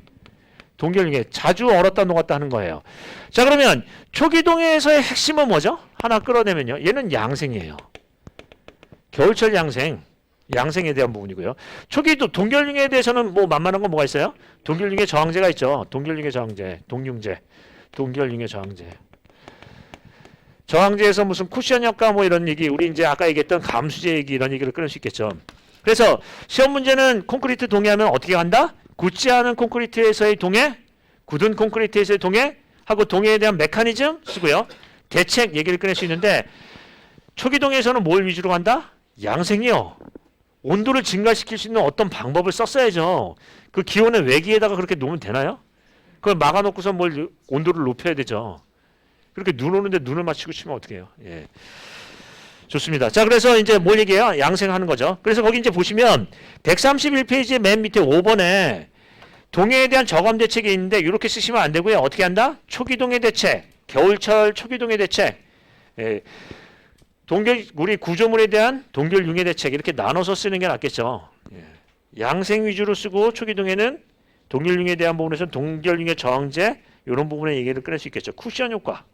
동결융해. 자주 얼었다 녹았다 하는 거예요. 자, 그러면 초기동해에서의 핵심은 뭐죠? 하나 끌어내면요. 얘는 양생이에요. 겨울철 양생. 양생에 대한 부분이고요. 초기도 동결융해에 대해서는 뭐 만만한 건 뭐가 있어요? 동결융해 저항제가 있죠. 동결융해 저항제, 동융제, 동결융해 저항제. 저항제에서 무슨 쿠션 효과 뭐 이런 얘기, 우리 이제 아까 얘기했던 감수제 얘기 이런 얘기를 끊을 수 있겠죠. 그래서 시험 문제는 콘크리트 동해하면 어떻게 한다? 굳지 않은 콘크리트에서의 동해, 굳은 콘크리트에서의 동해 하고 동해에 대한 메커니즘 쓰고요. 대책 얘기를 꺼낼 수 있는데 초기 동해에서는 뭘 위주로 간다? 양생이요. 온도를 증가시킬 수 있는 어떤 방법을 썼어야죠. 그 기온의 외기에다가 그렇게 놓으면 되나요? 그걸 막아놓고서 뭘 온도를 높여야 되죠. 그렇게 눈 오는데 눈을 맞추고 치면 어떻게 해요? 예. 좋습니다. 자, 그래서 이제 뭘 얘기해요? 양생하는 거죠. 그래서 거기 이제 보시면 131페이지의 맨 밑에 5번에 동해에 대한 저감 대책이 있는데 이렇게 쓰시면 안 되고요. 어떻게 한다? 초기동해 대책, 겨울철 초기동해 대책. 예. 우리 구조물에 대한 동결융해 대책 이렇게 나눠서 쓰는 게 낫겠죠. 예. 양생 위주로 쓰고 초기동해는 동결융해에 대한 부분에서는 동결융해 저항제 이런 부분의 얘기를 꺼낼 수 있겠죠. 쿠션 효과.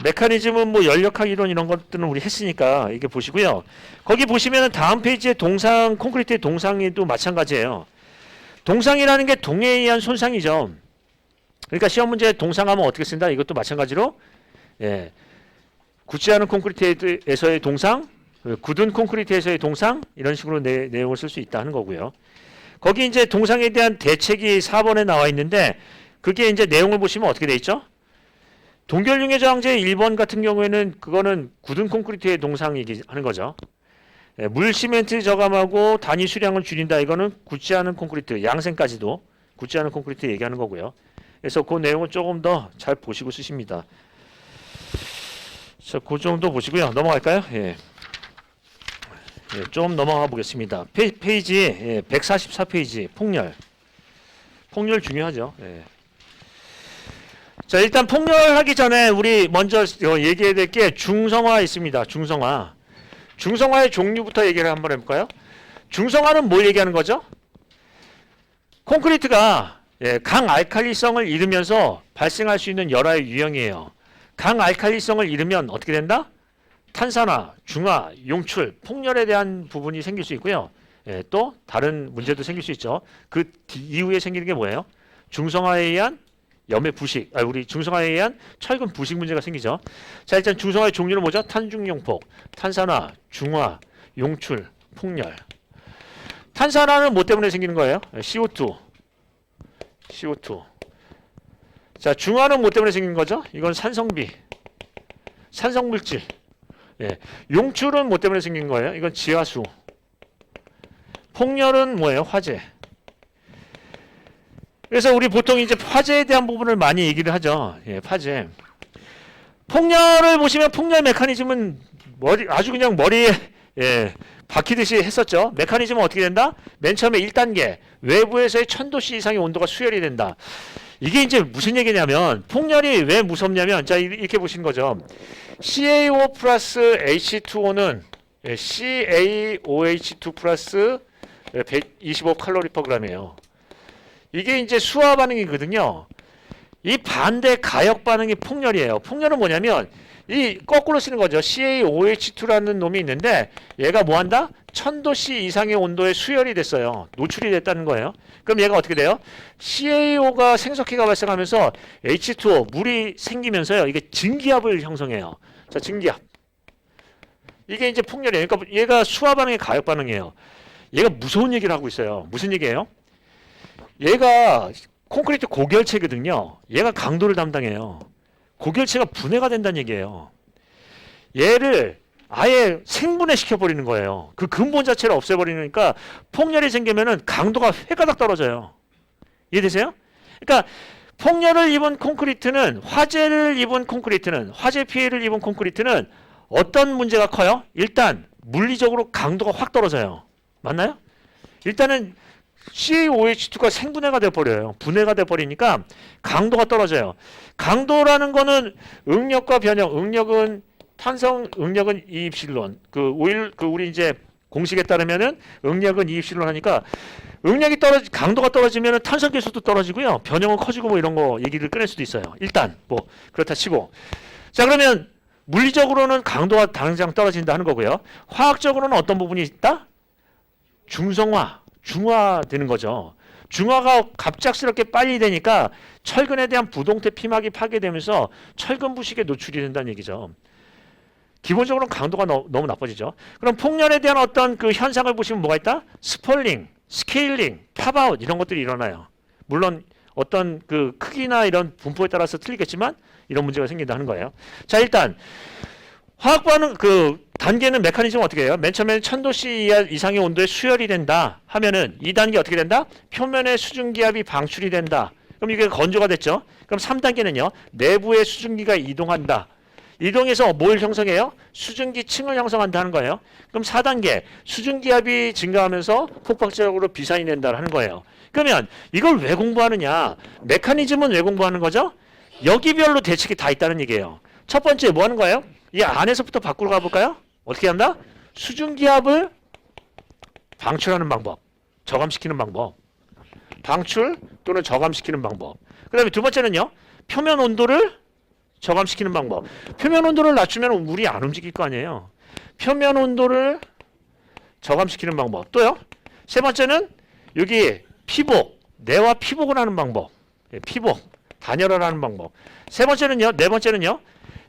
메커니즘은 뭐 연력학 이론 이런 것들은 우리 했으니까 이게 보시고요. 거기 보시면은 다음 페이지에 동상 콘크리트의 동상에도 마찬가지예요. 동상이라는 게 동해에 의한 손상이죠. 그러니까 시험 문제에 동상하면 어떻게 쓴다? 이것도 마찬가지로 예. 굳지 않은 콘크리트에서의 동상, 굳은 콘크리트에서의 동상 이런 식으로 내용을 쓸 수 있다는 거고요. 거기 이제 동상에 대한 대책이 4번에 나와 있는데 그게 이제 내용을 보시면 어떻게 돼 있죠? 동결융해 저항제 1번 같은 경우에는 그거는 굳은 콘크리트의 동상 얘기하는 거죠. 예, 물 시멘트 저감하고 단위 수량을 줄인다. 이거는 굳지 않은 콘크리트 양생까지도 굳지 않은 콘크리트 얘기하는 거고요. 그래서 그 내용을 조금 더 잘 보시고 쓰십니다. 자, 그 정도 보시고요. 넘어갈까요? 예. 예, 좀 넘어가 보겠습니다. 페이지 예, 144페이지 폭렬. 폭렬 중요하죠. 예. 자, 일단 폭렬하기 전에 우리 먼저 얘기해야 될 게 중성화 있습니다. 중성화. 중성화의 종류부터 얘기를 한번 해볼까요? 중성화는 뭘 얘기하는 거죠? 콘크리트가 예, 강알칼리성을 잃으면서 발생할 수 있는 열화의 유형이에요. 강알칼리성을 잃으면 어떻게 된다? 탄산화, 중화, 용출, 폭렬에 대한 부분이 생길 수 있고요. 예, 또 다른 문제도 생길 수 있죠. 그 이후에 생기는 게 뭐예요? 중성화에 의한 염의 부식, 우리 중성화에 의한 철근 부식 문제가 생기죠. 자, 일단 중성화의 종류는 뭐죠? 탄중용폭, 탄산화, 중화, 용출, 폭렬. 탄산화는 뭐 때문에 생기는 거예요? CO2. 자, 중화는 뭐 때문에 생기는 거죠? 이건 산성비, 산성물질. 예. 용출은 뭐 때문에 생긴 거예요? 이건 지하수. 폭렬은 뭐예요? 화재. 그래서 우리 보통 이제 화재에 대한 부분을 많이 얘기를 하죠. 예, 화재. 폭렬을 보시면 폭렬 메커니즘은 아주 그냥 머리에 예, 박히듯이 했었죠. 메커니즘은 어떻게 된다? 맨 처음에 1단계 외부에서의 1000도씨 이상의 온도가 수열이 된다. 이게 이제 무슨 얘기냐면 폭렬이 왜 무섭냐면 자 이렇게 보시는 거죠. CaO 플러스 H2O는 CaOH2 플러스 125 칼로리 퍼 그램이에요. 이게 이제 수화 반응이거든요. 이 반대 가역 반응이 폭렬이에요. 폭렬은 뭐냐면 이 거꾸로 쓰는 거죠. CaOH2라는 놈이 있는데 얘가 뭐 한다? 1000도씨 이상의 온도에 수열이 됐어요. 노출이 됐다는 거예요. 그럼 얘가 어떻게 돼요? CaO가 생석회가 발생하면서 H2O 물이 생기면서요. 이게 증기압을 형성해요. 자, 증기압. 이게 이제 폭렬이에요. 그러니까 얘가 수화 반응의 가역 반응이에요. 얘가 무서운 얘기를 하고 있어요. 무슨 얘기예요? 얘가 콘크리트 고결체거든요. 얘가 강도를 담당해요. 고결체가 분해가 된다는 얘기예요. 얘를 아예 생분해 시켜버리는 거예요. 그 근본 자체를 없애버리니까 폭렬이 생기면은 강도가 회가닥 떨어져요. 이해되세요? 그러니까 폭렬을 입은 콘크리트는 화재 피해를 입은 콘크리트는 어떤 문제가 커요? 일단 물리적으로 강도가 확 떨어져요. 맞나요? 일단은 CaOH2가 생분해가 돼버려요. 분해가 돼버리니까 강도가 떨어져요. 강도라는 거는 응력과 변형, 응력은 이입실론. 우리 이제 공식에 따르면은 응력은 이입실론 하니까 강도가 떨어지면은 탄성 계수도 떨어지고요. 변형은 커지고 뭐 이런 거 얘기를 꺼낼 수도 있어요. 일단 뭐 그렇다 치고. 자, 그러면 물리적으로는 강도가 당장 떨어진다 하는 거고요. 화학적으로는 어떤 부분이 있다? 중화되는 거죠. 중화가 갑작스럽게 빨리 되니까 철근에 대한 부동태 피막이 파괴되면서 철근 부식에 노출이 된다는 얘기죠. 기본적으로 강도가 너무 나빠지죠. 그럼 폭렬에 대한 어떤 그 현상을 보시면 뭐가 있다? 스펄링, 스케일링, 팝아웃 이런 것들이 일어나요. 물론 어떤 그 크기나 이런 분포에 따라서 틀리겠지만 이런 문제가 생긴다는 거예요. 자, 일단 화학 반응 단계는 메커니즘은 어떻게 해요? 맨 처음에는 1000도씨 이상의 온도에 수열이 된다 하면은 2단계 어떻게 된다? 표면의 수증기압이 방출이 된다. 그럼 이게 건조가 됐죠. 그럼 3단계는요. 내부의 수증기가 이동한다. 이동해서 뭘 형성해요? 수증기층을 형성한다는 거예요. 그럼 4단계 수증기압이 증가하면서 폭발적으로 비산이 된다 하는 거예요. 그러면 이걸 왜 공부하느냐? 메커니즘은 왜 공부하는 거죠? 여기별로 대책이 다 있다는 얘기예요. 첫 번째 뭐 하는 거예요? 이 안에서부터 밖으로 가볼까요? 어떻게 한다? 수증기압을 방출하는 방법, 저감시키는 방법. 방출 또는 저감시키는 방법. 그 다음에 두 번째는요. 표면 온도를 저감시키는 방법. 표면 온도를 낮추면 물이 안 움직일 거 아니에요. 표면 온도를 저감시키는 방법. 또요. 세 번째는 여기 피복, 내와 피복을 하는 방법. 피복, 단열을 하는 방법. 네 번째는요.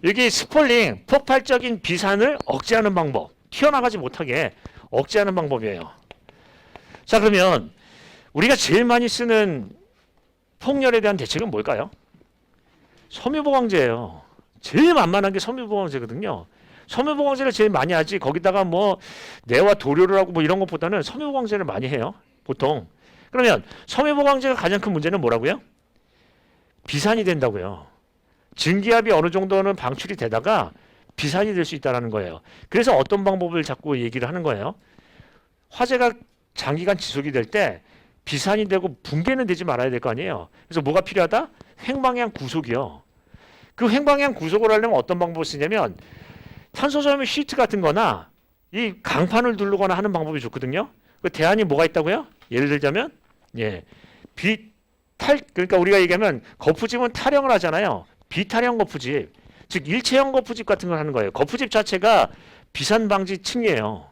여기 스폴링, 폭발적인 비산을 억제하는 방법. 튀어나가지 못하게 억제하는 방법이에요. 자, 그러면 우리가 제일 많이 쓰는 폭렬에 대한 대책은 뭘까요? 섬유보강제예요. 제일 만만한 게 섬유보강제거든요. 섬유보강제를 제일 많이 하지 거기다가 뭐 내와 도료를 하고 뭐 이런 것보다는 섬유보강제를 많이 해요. 보통. 그러면 섬유보강제가 가장 큰 문제는 뭐라고요? 비산이 된다고요. 증기압이 어느 정도는 방출이 되다가 비산이 될 수 있다는 거예요. 그래서 어떤 방법을 자꾸 얘기를 하는 거예요. 화재가 장기간 지속이 될 때 비산이 되고 붕괴는 되지 말아야 될 거 아니에요. 그래서 뭐가 필요하다? 횡방향 구속이요. 그 횡방향 구속을 하려면 어떤 방법을 쓰냐면 탄소섬유 시트 같은 거나 이 강판을 두르거나 하는 방법이 좋거든요. 그 대안이 뭐가 있다고요? 예를 들자면 그러니까 우리가 얘기하면 거푸집은 탈형을 하잖아요. 비탈형 거푸집, 즉 일체형 거푸집 같은 걸 하는 거예요. 거푸집 자체가 비산 방지 층이에요.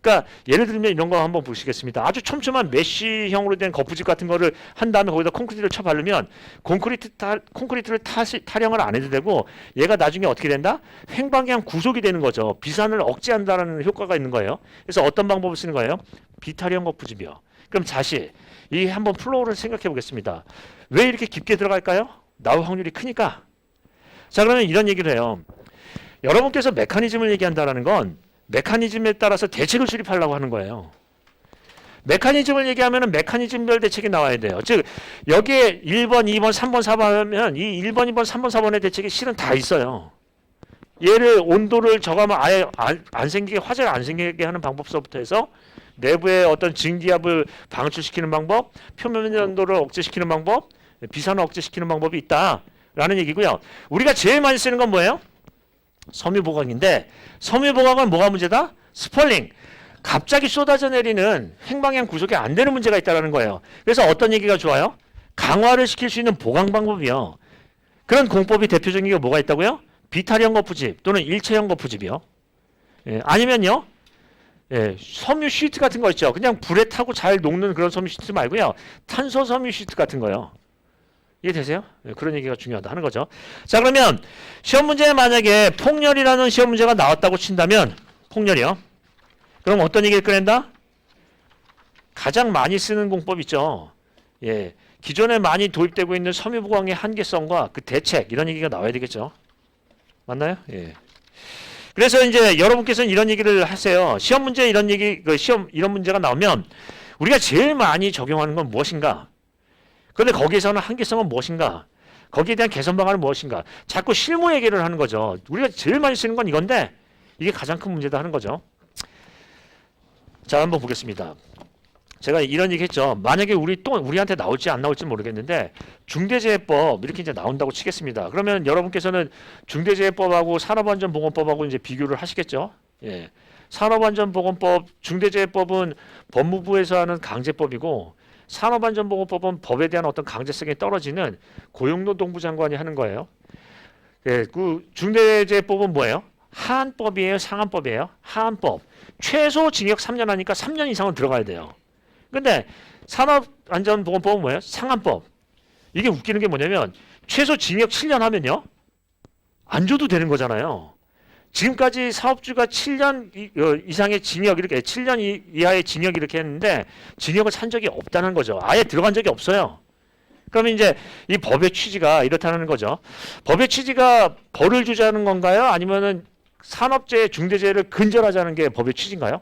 그러니까 예를 들면 이런 거 한번 보시겠습니다. 아주 촘촘한 메쉬형으로 된 거푸집 같은 거를 한 다음에 거기다 콘크리트를 쳐 바르면 콘크리트를 타령을 안 해도 되고 얘가 나중에 어떻게 된다? 횡방향 구속이 되는 거죠. 비산을 억제한다는 효과가 있는 거예요. 그래서 어떤 방법을 쓰는 거예요? 비타령 거푸집이요. 그럼 다시 이 한번 플로우를 생각해 보겠습니다. 왜 이렇게 깊게 들어갈까요? 나올 확률이 크니까. 자, 그러면 이런 얘기를 해요. 여러분께서 메커니즘을 얘기한다는 건 메커니즘에 따라서 대책을 수립하려고 하는 거예요. 메커니즘을 얘기하면 메커니즘별 대책이 나와야 돼요. 즉 여기에 1번, 2번, 3번, 4번 하면 이 1번, 2번, 3번, 4번의 대책이 실은 다 있어요. 얘를 온도를 저감하면 아예 안 생기게, 화재를 안 생기게 하는 방법서부터 해서 내부의 어떤 증기압을 방출시키는 방법, 표면 온도를 억제시키는 방법, 비산을 억제시키는 방법이 있다라는 얘기고요. 우리가 제일 많이 쓰는 건 뭐예요? 섬유보강인데 섬유보강은 뭐가 문제다? 스펄링. 갑자기 쏟아져 내리는 횡방향 구속이 안 되는 문제가 있다는 거예요. 그래서 어떤 얘기가 좋아요? 강화를 시킬 수 있는 보강 방법이요. 그런 공법이 대표적인 게 뭐가 있다고요? 비타령 거푸집 또는 일체형 거푸집이요. 예, 아니면요. 예, 섬유 시트 같은 거 있죠. 그냥 불에 타고 잘 녹는 그런 섬유 시트 말고요. 탄소 섬유 시트 같은 거요. 이해되세요? 네, 그런 얘기가 중요하다 하는 거죠. 자, 그러면 시험 문제에 만약에 폭렬이라는 시험 문제가 나왔다고 친다면 폭렬이요. 그럼 어떤 얘기를 꺼낸다? 가장 많이 쓰는 공법 있죠. 예, 기존에 많이 도입되고 있는 섬유보강의 한계성과 그 대책 이런 얘기가 나와야 되겠죠. 맞나요? 예. 그래서 이제 여러분께서는 이런 얘기를 하세요. 시험 문제 이런 얘기, 시험 이런 문제가 나오면 우리가 제일 많이 적용하는 건 무엇인가? 그런데 거기에서는 한계성은 무엇인가? 거기에 대한 개선 방안은 무엇인가? 자꾸 실무 얘기를 하는 거죠. 우리가 제일 많이 쓰는 건 이건데 이게 가장 큰 문제다 하는 거죠. 자, 한번 보겠습니다. 제가 이런 얘기 했죠. 만약에 우리한테 나올지 안 나올지 모르겠는데 중대재해법 이렇게 이제 나온다고 치겠습니다. 그러면 여러분께서는 중대재해법하고 산업안전보건법하고 이제 비교를 하시겠죠. 예. 산업안전보건법, 중대재해법은 법무부에서 하는 강제법이고 산업안전보건법은 법에 대한 어떤 강제성이 떨어지는 고용노동부 장관이 하는 거예요. 예, 그 중대재해법은 뭐예요? 하한법이에요, 상한법이에요? 하한법. 최소 징역 3년 하니까 3년 이상은 들어가야 돼요. 근데 산업안전보건법은 뭐예요? 상한법. 이게 웃기는 게 뭐냐면 최소 징역 7년 하면요. 안 줘도 되는 거잖아요. 지금까지 사업주가 7년 이상의 징역 이렇게 7년 이하의 징역 이렇게 했는데 징역을 산 적이 없다는 거죠. 아예 들어간 적이 없어요. 그러면 이제 이 법의 취지가 이렇다는 거죠. 법의 취지가 벌을 주자는 건가요? 아니면은 산업재해, 중대재해를 근절하자는 게 법의 취지인가요?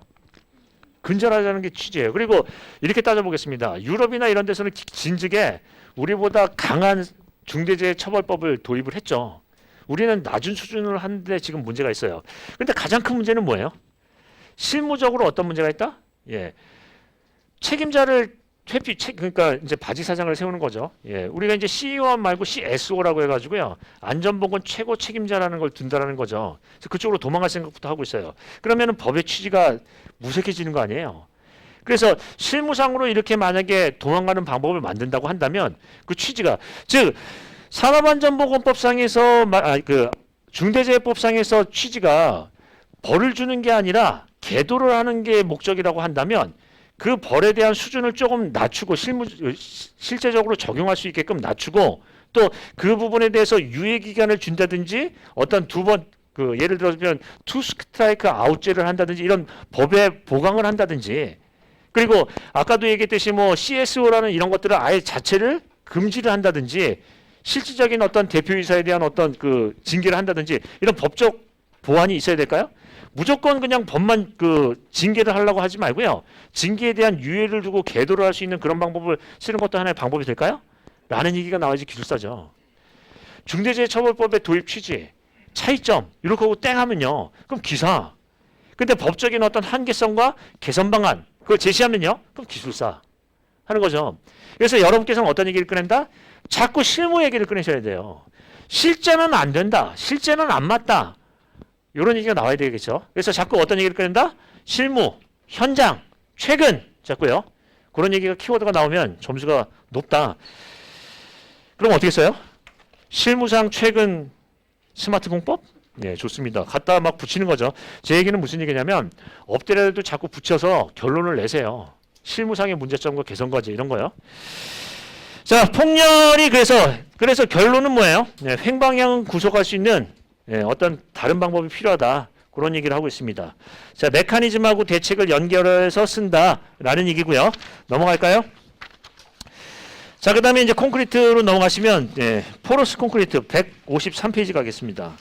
근절하자는 게 취지예요. 그리고 이렇게 따져보겠습니다. 유럽이나 이런 데서는 진즉에 우리보다 강한 중대재해 처벌법을 도입을 했죠. 우리는 낮은 수준을 하는데 지금 문제가 있어요. 그런데 가장 큰 문제는 뭐예요? 실무적으로 어떤 문제가 있다? 예, 책임자를 그러니까 이제 바지 사장을 세우는 거죠. 예, 우리가 이제 CEO 말고 CSO라고 해가지고요. 안전보건 최고 책임자라는 걸 둔다라는 거죠. 그래서 그쪽으로 도망갈 생각부터 하고 있어요. 그러면은 법의 취지가 무색해지는 거 아니에요. 그래서 실무상으로 이렇게 만약에 도망가는 방법을 만든다고 한다면 그 취지가 즉 산업안전보건법상에서 그 중대재해법상에서 취지가 벌을 주는 게 아니라 계도를 하는 게 목적이라고 한다면 그 벌에 대한 수준을 조금 낮추고 실제적으로 적용할 수 있게끔 낮추고 또 그 부분에 대해서 유예 기간을 준다든지 어떤 예를 들면 투 스트라이크 아웃제를 한다든지 이런 법에 보강을 한다든지 그리고 아까도 얘기했듯이 뭐 CSO라는 이런 것들을 아예 자체를 금지를 한다든지 실질적인 어떤 대표이사에 대한 어떤 그 징계를 한다든지 이런 법적 보완이 있어야 될까요? 무조건 그냥 법만 징계를 하려고 하지 말고요. 징계에 대한 유예를 두고 계도를 할 수 있는 그런 방법을 쓰는 것도 하나의 방법이 될까요? 라는 얘기가 나와야지 기술사죠. 중대재해처벌법의 도입 취지, 차이점 이렇게 하고 땡 하면요. 그럼 기사. 근데 법적인 어떤 한계성과 개선 방안 그걸 제시하면요. 그럼 기술사 하는 거죠. 그래서 여러분께서는 어떤 얘기를 꺼낸다? 자꾸 실무 얘기를 꺼내셔야 돼요. 실제는 안 된다. 실제는 안 맞다. 이런 얘기가 나와야 되겠죠. 그래서 자꾸 어떤 얘기를 꺼낸다? 실무, 현장, 최근 자꾸요. 그런 얘기가 키워드가 나오면 점수가 높다. 그럼 어떻게 써요? 실무상 최근 스마트 공법? 네, 좋습니다. 갖다 막 붙이는 거죠. 제 얘기는 무슨 얘기냐면 엎드려도 자꾸 붙여서 결론을 내세요. 실무상의 문제점과 개선 과제 이런 거요. 자, 폭렬이 그래서 결론은 뭐예요? 네, 횡방향 구속할 수 있는 어떤 다른 방법이 필요하다. 그런 얘기를 하고 있습니다. 자, 메커니즘하고 대책을 연결해서 쓴다라는 얘기고요. 넘어갈까요? 자, 그 다음에 이제 콘크리트로 넘어가시면 포러스 콘크리트 153페이지 가겠습니다.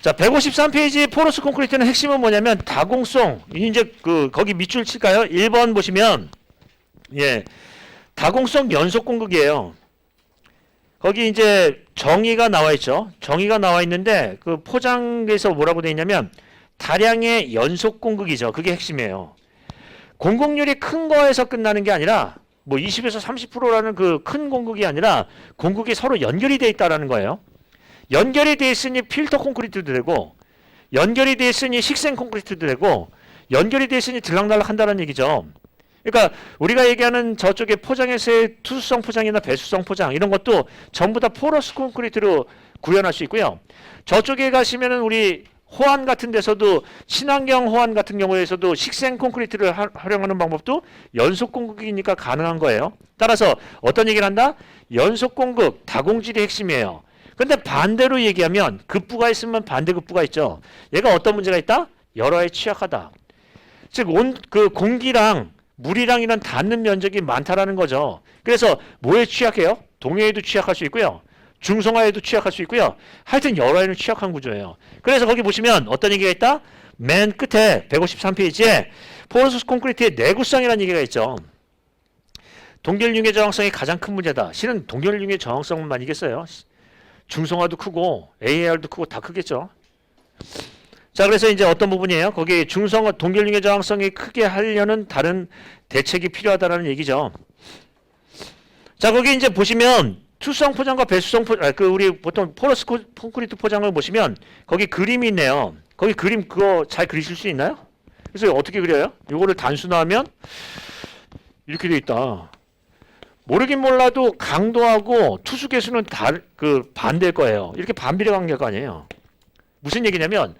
자, 153페이지 포러스 콘크리트는 핵심은 뭐냐면 다공성. 이제 거기 밑줄 칠까요? 1번 보시면 다공성 연속 공극이에요. 거기 이제 정의가 나와 있죠. 정의가 나와 있는데 그 포장에서 뭐라고 되어 있냐면 다량의 연속 공극이죠. 그게 핵심이에요. 공극률이 큰 거에서 끝나는 게 아니라 뭐 20에서 30%라는 그 큰 공극이 아니라 공극이 서로 연결이 되어 있다라는 거예요. 연결이 되어 있으니 필터 콘크리트도 되고 연결이 되어 있으니 식생 콘크리트도 되고 연결이 되어 있으니 들락날락 한다는 얘기죠. 그러니까 우리가 얘기하는 저쪽에 포장에서의 투수성 포장이나 배수성 포장 이런 것도 전부 다 포러스 콘크리트로 구현할 수 있고요. 저쪽에 가시면은 우리 호안 같은 데서도 친환경 호안 같은 경우에서도 식생 콘크리트를 활용하는 방법도 연속 공극이니까 가능한 거예요. 따라서 어떤 얘기를 한다? 연속 공극, 다공질이 핵심이에요. 근데 반대로 얘기하면 급부가 있으면 반대급부가 있죠. 얘가 어떤 문제가 있다? 열화에 취약하다. 즉 그 공기랑 물이랑 이런 닿는 면적이 많다라는 거죠. 그래서 뭐에 취약해요? 동해에도 취약할 수 있고요. 중성화에도 취약할 수 있고요. 하여튼 열화에는 취약한 구조예요. 그래서 거기 보시면 어떤 얘기가 있다? 맨 끝에 153페이지에 포러스 콘크리트의 내구성이라는 얘기가 있죠. 동결융의 저항성이 가장 큰 문제다. 실은 동결융의 저항성만이겠어요. 중성화도 크고 AAR도 크고 다 크겠죠. 자, 그래서 이제 어떤 부분이에요? 거기 중성화 동결융의 저항성이 크게 하려는 다른 대책이 필요하다라는 얘기죠. 자, 거기 이제 보시면 투수성 포장과 배수성 포장, 우리 보통 포러스 콘크리트 포장을 보시면 거기 그림이 있네요. 거기 그림 그거 잘 그리실 수 있나요? 그래서 어떻게 그려요? 이거를 단순화하면 이렇게 돼 있다. 모르긴 몰라도 강도하고 투수 개수는 반대일 거예요. 이렇게 반비례 관계가 아니에요. 무슨 얘기냐면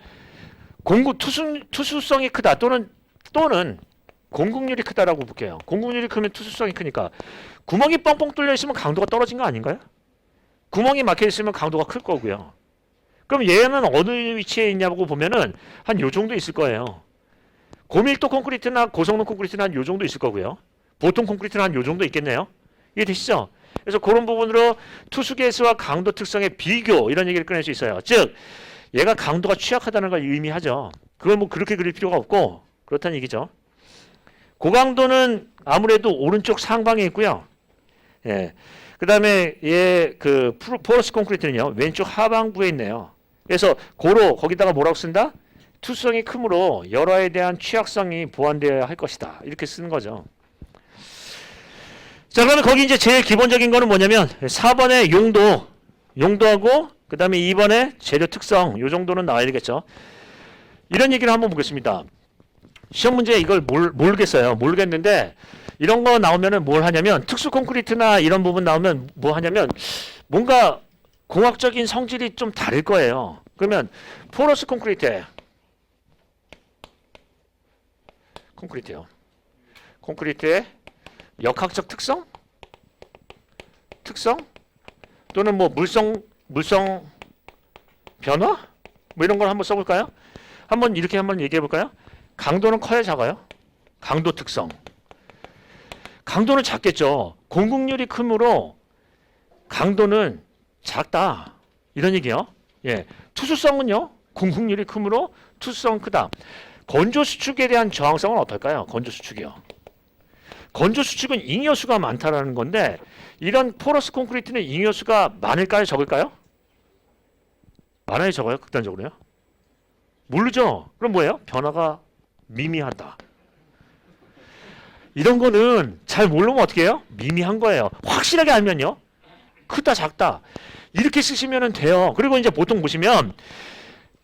투수성이 크다 또는 공극률이 크다라고 볼게요. 공극률이 크면 투수성이 크니까 구멍이 뻥뻥 뚫려 있으면 강도가 떨어진 거 아닌가요? 구멍이 막혀 있으면 강도가 클 거고요. 그럼 얘는 어느 위치에 있냐고 보면은 한 요 정도 있을 거예요. 고밀도 콘크리트나 고성능 콘크리트는 한 요 정도 있을 거고요. 보통 콘크리트는 한 요 정도 있겠네요. 이해 되시죠? 그래서 그런 부분으로 투수 개수와 강도 특성의 비교 이런 얘기를 꺼낼 수 있어요. 즉 얘가 강도가 취약하다는 걸 의미하죠. 그걸 뭐 그렇게 그릴 필요가 없고 그렇다는 얘기죠. 고강도는 아무래도 오른쪽 상방에 있고요. 그 다음에 포러스 콘크리트는요 왼쪽 하방부에 있네요. 그래서 거기다가 뭐라고 쓴다? 투수성이 크므로 열화에 대한 취약성이 보완되어야 할 것이다. 이렇게 쓰는 거죠. 자, 그러면 거기 이제 제일 기본적인 거는 뭐냐면 4번의 용도하고 그 다음에 2번의 재료 특성 요 정도는 나와야 되겠죠. 이런 얘기를 한번 보겠습니다. 시험 문제에 이걸 모르겠는데 이런 거 나오면은 뭘 하냐면 특수 콘크리트나 이런 부분 나오면 뭐 하냐면 뭔가 공학적인 성질이 좀 다를 거예요. 그러면 포러스 콘크리트예요. 콘크리트의 역학적 특성 또는 뭐 물성 변화 뭐 이런 걸 한번 써볼까요? 이렇게 한번 얘기해 볼까요? 강도는 커야 작아요? 강도 특성. 강도는 작겠죠. 공극률이 크므로 강도는 작다. 이런 얘기요. 투수성은요. 공극률이 크므로 투수성은 크다. 건조 수축에 대한 저항성은 어떨까요? 건조 수축이요. 건조 수축은 잉여수가 많다라는 건데 이런 포러스 콘크리트는 잉여수가 많을까요? 적을까요? 많아요? 적어요? 극단적으로요? 모르죠? 그럼 뭐예요? 변화가 미미하다. 이런 거는 잘 모르면 어떻게 해요? 미미한 거예요. 확실하게 알면요. 크다 작다. 이렇게 쓰시면 돼요. 그리고 이제 보통 보시면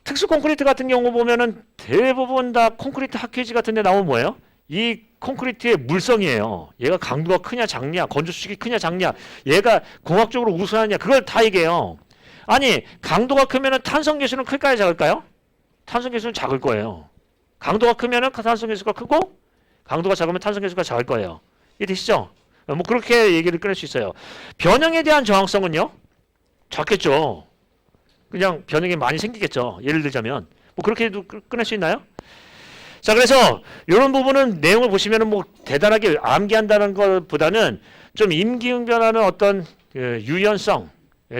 특수 콘크리트 같은 경우 보면은 대부분 다 콘크리트 학회지 같은 데 나오면 뭐예요? 이 콘크리트의 물성이에요. 얘가 강도가 크냐 작냐, 건조 수축이 크냐 작냐, 얘가 공학적으로 우수하냐 그걸 다 얘기해요. 아니 강도가 크면은 탄성 계수는 클까요, 작을까요? 탄성 계수는 작을 거예요. 강도가 크면은 탄성 계수가 크고 강도가 작으면 탄성 계수가 작을 거예요. 이해되시죠? 뭐 그렇게 얘기를 끊을 수 있어요. 변형에 대한 저항성은요? 작겠죠. 그냥 변형이 많이 생기겠죠. 예를 들자면 뭐 그렇게도 끊을 수 있나요? 자, 그래서 이런 부분은 내용을 보시면은 뭐 대단하게 암기한다는 것보다는 좀 임기응변하는 어떤 유연성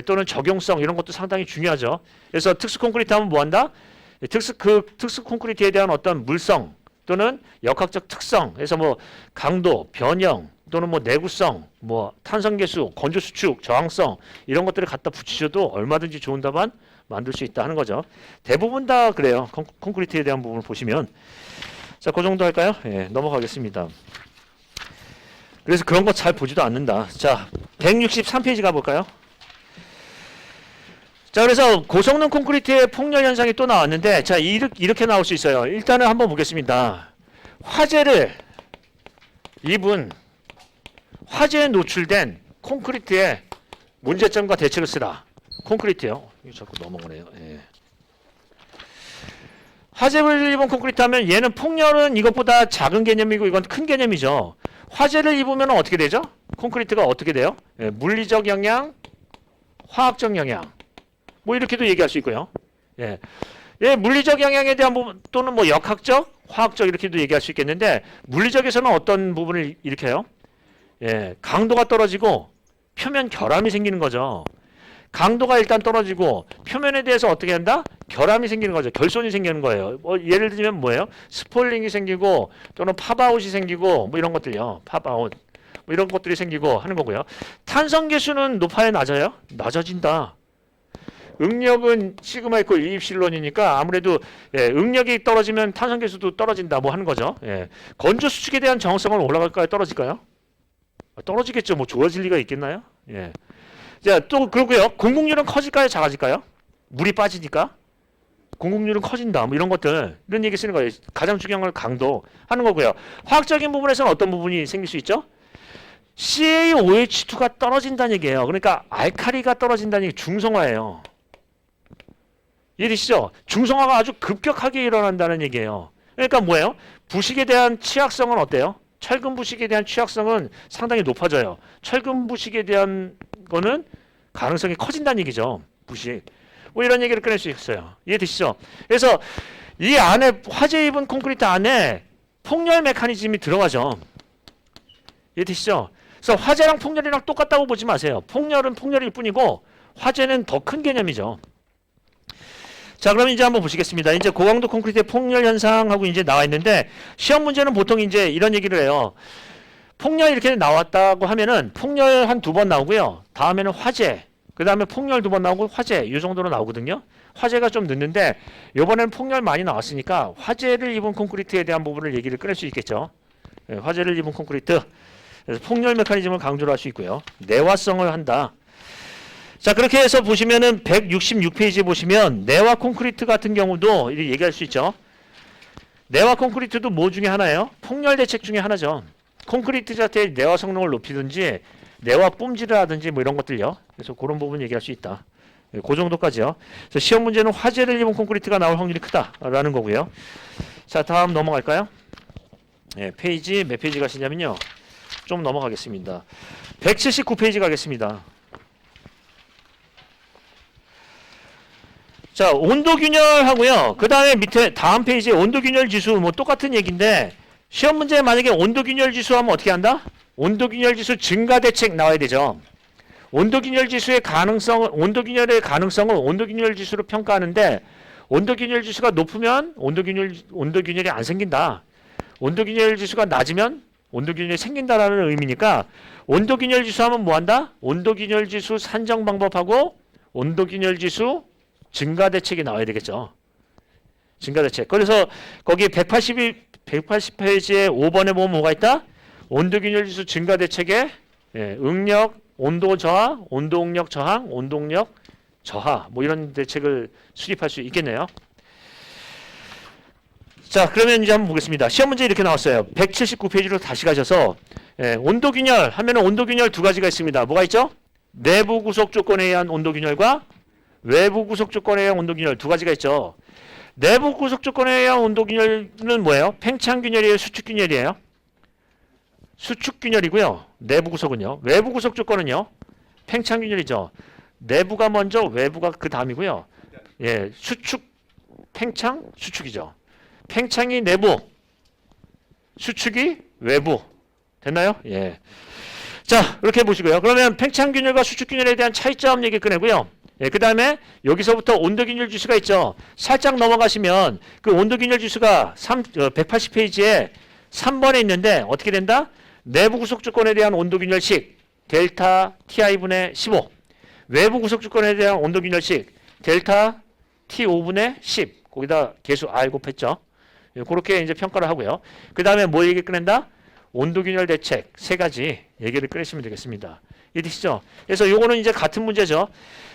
또는 적용성 이런 것도 상당히 중요하죠. 그래서 특수 콘크리트 하면 뭐 한다? 특수 콘크리트에 대한 어떤 물성 또는 역학적 특성, 그래서 뭐 강도, 변형 또는 뭐 내구성, 뭐 탄성 계수, 건조 수축, 저항성 이런 것들을 갖다 붙이셔도 얼마든지 좋은 답안 만들 수 있다 하는 거죠. 대부분 다 그래요. 콘크리트에 대한 부분을 보시면. 자, 그 정도 할까요? 예, 넘어가겠습니다. 그래서 그런 거 잘 보지도 않는다. 자, 163페이지 가볼까요? 자, 그래서 고성능 콘크리트의 폭렬 현상이 또 나왔는데, 자, 이렇게 나올 수 있어요. 일단은 한번 보겠습니다. 화재를 입은, 화재에 노출된 콘크리트의 문제점과 대책을 쓰라. 콘크리트요. 이거 자꾸 넘어가네요. 예. 화재를 입은 콘크리트 하면 얘는 폭렬은 이것보다 작은 개념이고 이건 큰 개념이죠. 화재를 입으면 어떻게 되죠? 콘크리트가 어떻게 돼요? 예, 물리적 영향, 화학적 영향. 뭐 이렇게도 얘기할 수 있고요. 예. 예, 물리적 영향에 대한 부분 또는 뭐 역학적, 화학적 이렇게도 얘기할 수 있겠는데 물리적에서는 어떤 부분을 일으켜요? 예, 강도가 떨어지고 표면 결함이 생기는 거죠. 강도가 일단 떨어지고 표면에 대해서 어떻게 한다? 결함이 생기는 거죠. 결손이 생기는 거예요. 뭐 예를 들면 뭐예요? 스폴링이 생기고 또는 팝아웃이 생기고 뭐 이런 것들요. 팝아웃 뭐 이런 것들이 생기고 하는 거고요. 탄성 계수는 높아요, 낮아요? 낮아진다. 응력은 시그마 있고 이입실론이니까 아무래도 예, 응력이 떨어지면 탄성 계수도 떨어진다 뭐 하는 거죠. 예. 건조 수축에 대한 정성은 올라갈까요? 떨어질까요? 떨어지겠죠. 뭐 좋아질 리가 있겠나요? 예. 자, 또 그러고요. 공급률은 커질까요? 작아질까요? 물이 빠지니까 공급률은 커진다. 뭐 이런 것들 이런 얘기 쓰는 거예요. 가장 중요한 건 강도 하는 거고요. 화학적인 부분에서는 어떤 부분이 생길 수 있죠? CaOH2가 떨어진다는 얘기예요. 그러니까 알카리가 떨어진다는 얘기 중성화예요. 이해되시죠? 중성화가 아주 급격하게 일어난다는 얘기예요. 그러니까 뭐예요? 부식에 대한 취약성은 어때요? 철근 부식에 대한 취약성은 상당히 높아져요. 철근 부식에 대한 거는 가능성이 커진다는 얘기죠. 부식. 뭐 이런 얘기를 꺼낼 수 있어요. 이해되시죠? 그래서 이 안에 화재 입은 콘크리트 안에 폭렬 메커니즘이 들어가죠. 이해되시죠? 그래서 화재랑 폭렬이랑 똑같다고 보지 마세요. 폭렬은 폭렬일 뿐이고 화재는 더 큰 개념이죠. 자, 그럼 이제 한번 보시겠습니다. 이제 고강도 콘크리트의 폭렬 현상하고 이제 나와 있는데 시험 문제는 보통 이제 이런 얘기를 해요. 폭렬 이렇게 나왔다고 하면은 폭렬 한 2번 나오고요. 다음에는 화재, 그 다음에 폭렬 2번 나오고 화재 이 정도로 나오거든요. 화재가 좀 늦는데 이번에는 폭렬 많이 나왔으니까 화재를 입은 콘크리트에 대한 부분을 얘기를 꺼낼 수 있겠죠. 네, 화재를 입은 콘크리트. 그래서 폭렬 메커니즘을 강조를 할 수 있고요. 내화성을 한다. 자, 그렇게 해서 보시면은 166페이지에 보시면 내화 콘크리트 같은 경우도 이렇게 얘기할 수 있죠. 내화 콘크리트도 뭐 중에 하나예요? 폭렬 대책 중에 하나죠. 콘크리트 자체의 내화 성능을 높이든지 내화 뿜질을 하든지 뭐 이런 것들요. 그래서 그런 부분 얘기할 수 있다. 그 정도까지요. 그래서 시험 문제는 화재를 입은 콘크리트가 나올 확률이 크다라는 거고요. 자, 다음 넘어갈까요? 네, 페이지 몇 페이지 가시냐면요. 좀 넘어가겠습니다. 179페이지 가겠습니다. 자, 온도균열 하고요. 그 다음에 밑에 다음 페이지에 온도균열 지수 뭐 똑같은 얘기인데 시험 문제에 만약에 온도균열 지수 하면 어떻게 한다? 온도균열 지수 증가 대책 나와야 되죠. 온도균열 지수의 가능성을 온도균열의 가능성을 온도균열 지수로 평가하는데 온도균열 지수가 높으면 온도균열이 안 생긴다. 온도균열 지수가 낮으면 온도균열이 생긴다라는 의미니까 온도균열 지수 하면 뭐 한다? 온도균열 지수 산정 방법하고 온도균열 지수 증가 대책이 나와야 되겠죠. 증가 대책. 그래서 거기 180페이지에 5번에 보면 뭐가 있다? 온도균열 지수 증가 대책에 응력, 온도 저하, 온도 응력 저항, 온도 응력 저하 뭐 이런 대책을 수립할 수 있겠네요. 자, 그러면 이제 한번 보겠습니다. 시험 문제 이렇게 나왔어요. 179페이지로 다시 가셔서 온도균열 하면은 온도균열 두 가지가 있습니다. 뭐가 있죠? 내부 구속 조건에 의한 온도균열과 외부 구속 조건에 의한 온도균열 두 가지가 있죠. 내부 구속 조건에 의한 온도균열은 뭐예요? 팽창균열이에요? 수축균열이에요? 수축균열이고요. 내부 구속은요. 외부 구속 조건은요. 팽창균열이죠. 내부가 먼저 외부가 그 다음이고요. 예, 수축, 팽창, 수축이죠. 팽창이 내부, 수축이 외부. 됐나요? 예. 자, 이렇게 보시고요. 그러면 팽창균열과 수축균열에 대한 차이점 얘기 꺼내고요. 예, 그 다음에 여기서부터 온도균열 지수가 있죠. 살짝 넘어가시면 그 온도균열 지수가 180페이지에 3번에 있는데 어떻게 된다? 내부 구속 조건에 대한 온도균열식 델타 TI분의 15, 외부 구속 조건에 대한 온도균열식 델타 T5분의 10, 거기다 계수 R 곱했죠. 예, 그렇게 이제 평가를 하고요. 그 다음에 뭐 얘기 꺼낸다? 온도균열 대책 세 가지 얘기를 꺼내시면 되겠습니다. 이해되시죠? 그래서 요거는 이제 같은 문제죠.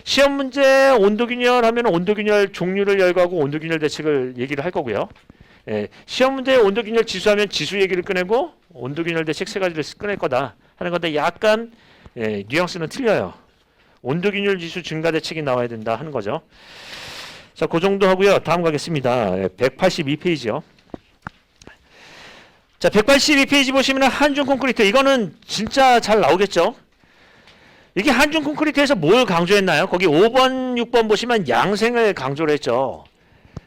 시험 문제 온도균열 하면 온도균열 종류를 열거하고 온도균열 대책을 얘기를 할 거고요. 예, 시험 문제 온도균열 지수하면 지수 얘기를 꺼내고 온도균열 대책 세 가지를 꺼낼 거다 하는 건데 약간 뉘앙스는 틀려요. 온도균열 지수 증가 대책이 나와야 된다 하는 거죠. 자, 그 정도 하고요. 다음 가겠습니다. 182페이지요. 자, 182페이지 보시면 한중 콘크리트 이거는 진짜 잘 나오겠죠. 이게 한중 콘크리트에서 뭘 강조했나요? 거기 5번, 6번 보시면 양생을 강조를 했죠.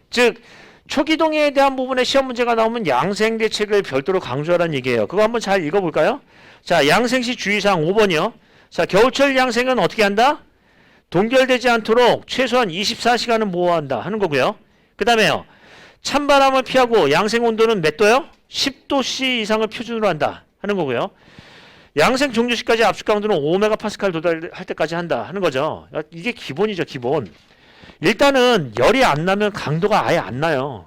즉 초기동에 대한 부분에 시험 문제가 나오면 양생 대책을 별도로 강조하라는 얘기예요. 그거 한번 잘 읽어볼까요? 자, 양생시 주의사항 5번이요. 자, 겨울철 양생은 어떻게 한다? 동결되지 않도록 최소한 24시간은 보호한다 하는 거고요. 그 다음에요. 찬바람을 피하고 양생 온도는 몇 도요? 10도씨 이상을 표준으로 한다 하는 거고요. 양생 종료 시까지 압축 강도는 5메가파스칼 도달할 때까지 한다 하는 거죠. 이게 기본이죠, 기본. 일단은 열이 안 나면 강도가 아예 안 나요.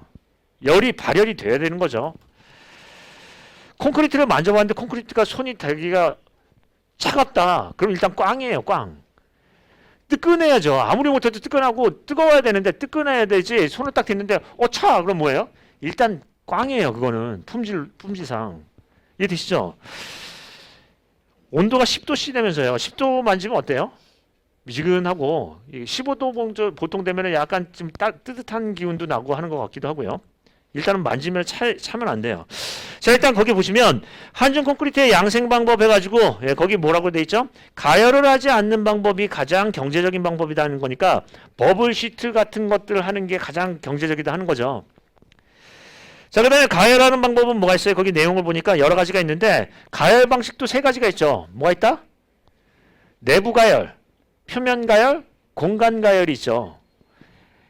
열이 발열이 돼야 되는 거죠. 콘크리트를 만져봤는데 콘크리트가 손이 닿기가 차갑다. 그럼 일단 꽝이에요, 꽝. 뜨끈해야죠. 아무리 못해도 뜨끈하고 뜨거워야 되는데 뜨끈해야 되지. 손을 딱 댔는데 차! 그럼 뭐예요? 일단 꽝이에요. 그거는 품질상. 이해되시죠? 온도가 10도씨 되면서요. 10도 만지면 어때요? 미지근하고 15도 보통 되면 약간 좀 뜨뜻한 기운도 나고 하는 것 같기도 하고요. 일단은 만지면 차면 안 돼요. 자, 일단 거기 보시면 한중 콘크리트의 양생 방법 해가지고 거기 뭐라고 돼 있죠? 가열을 하지 않는 방법이 가장 경제적인 방법이라는 거니까 버블 시트 같은 것들을 하는 게 가장 경제적이다 하는 거죠. 자, 그다음에 가열하는 방법은 뭐가 있어요? 거기 내용을 보니까 여러 가지가 있는데 가열 방식도 세 가지가 있죠. 뭐가 있다? 내부 가열, 표면 가열, 공간 가열이 있죠.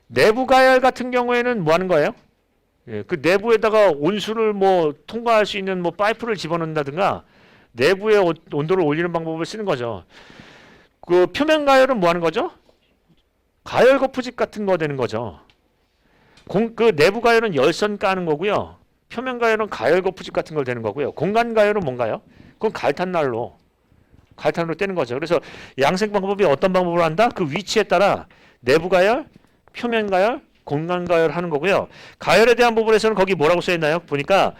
내부 가열 같은 경우에는 뭐 하는 거예요? 그 내부에다가 온수를 뭐 통과할 수 있는 뭐 파이프를 집어넣는다든가 내부의 온도를 올리는 방법을 쓰는 거죠. 그 표면 가열은 뭐 하는 거죠? 가열 거푸집 같은 거 되는 거죠. 그 내부 가열은 열선 까는 거고요. 표면 가열은 가열 거푸집 같은 걸 되는 거고요. 공간 가열은 뭔가요? 그건 갈탄난로 떼는 거죠. 그래서 양생 방법이 어떤 방법으로 한다? 그 위치에 따라 내부 가열, 표면 가열, 공간 가열 하는 거고요. 가열에 대한 부분에서는 거기 뭐라고 써 있나요? 보니까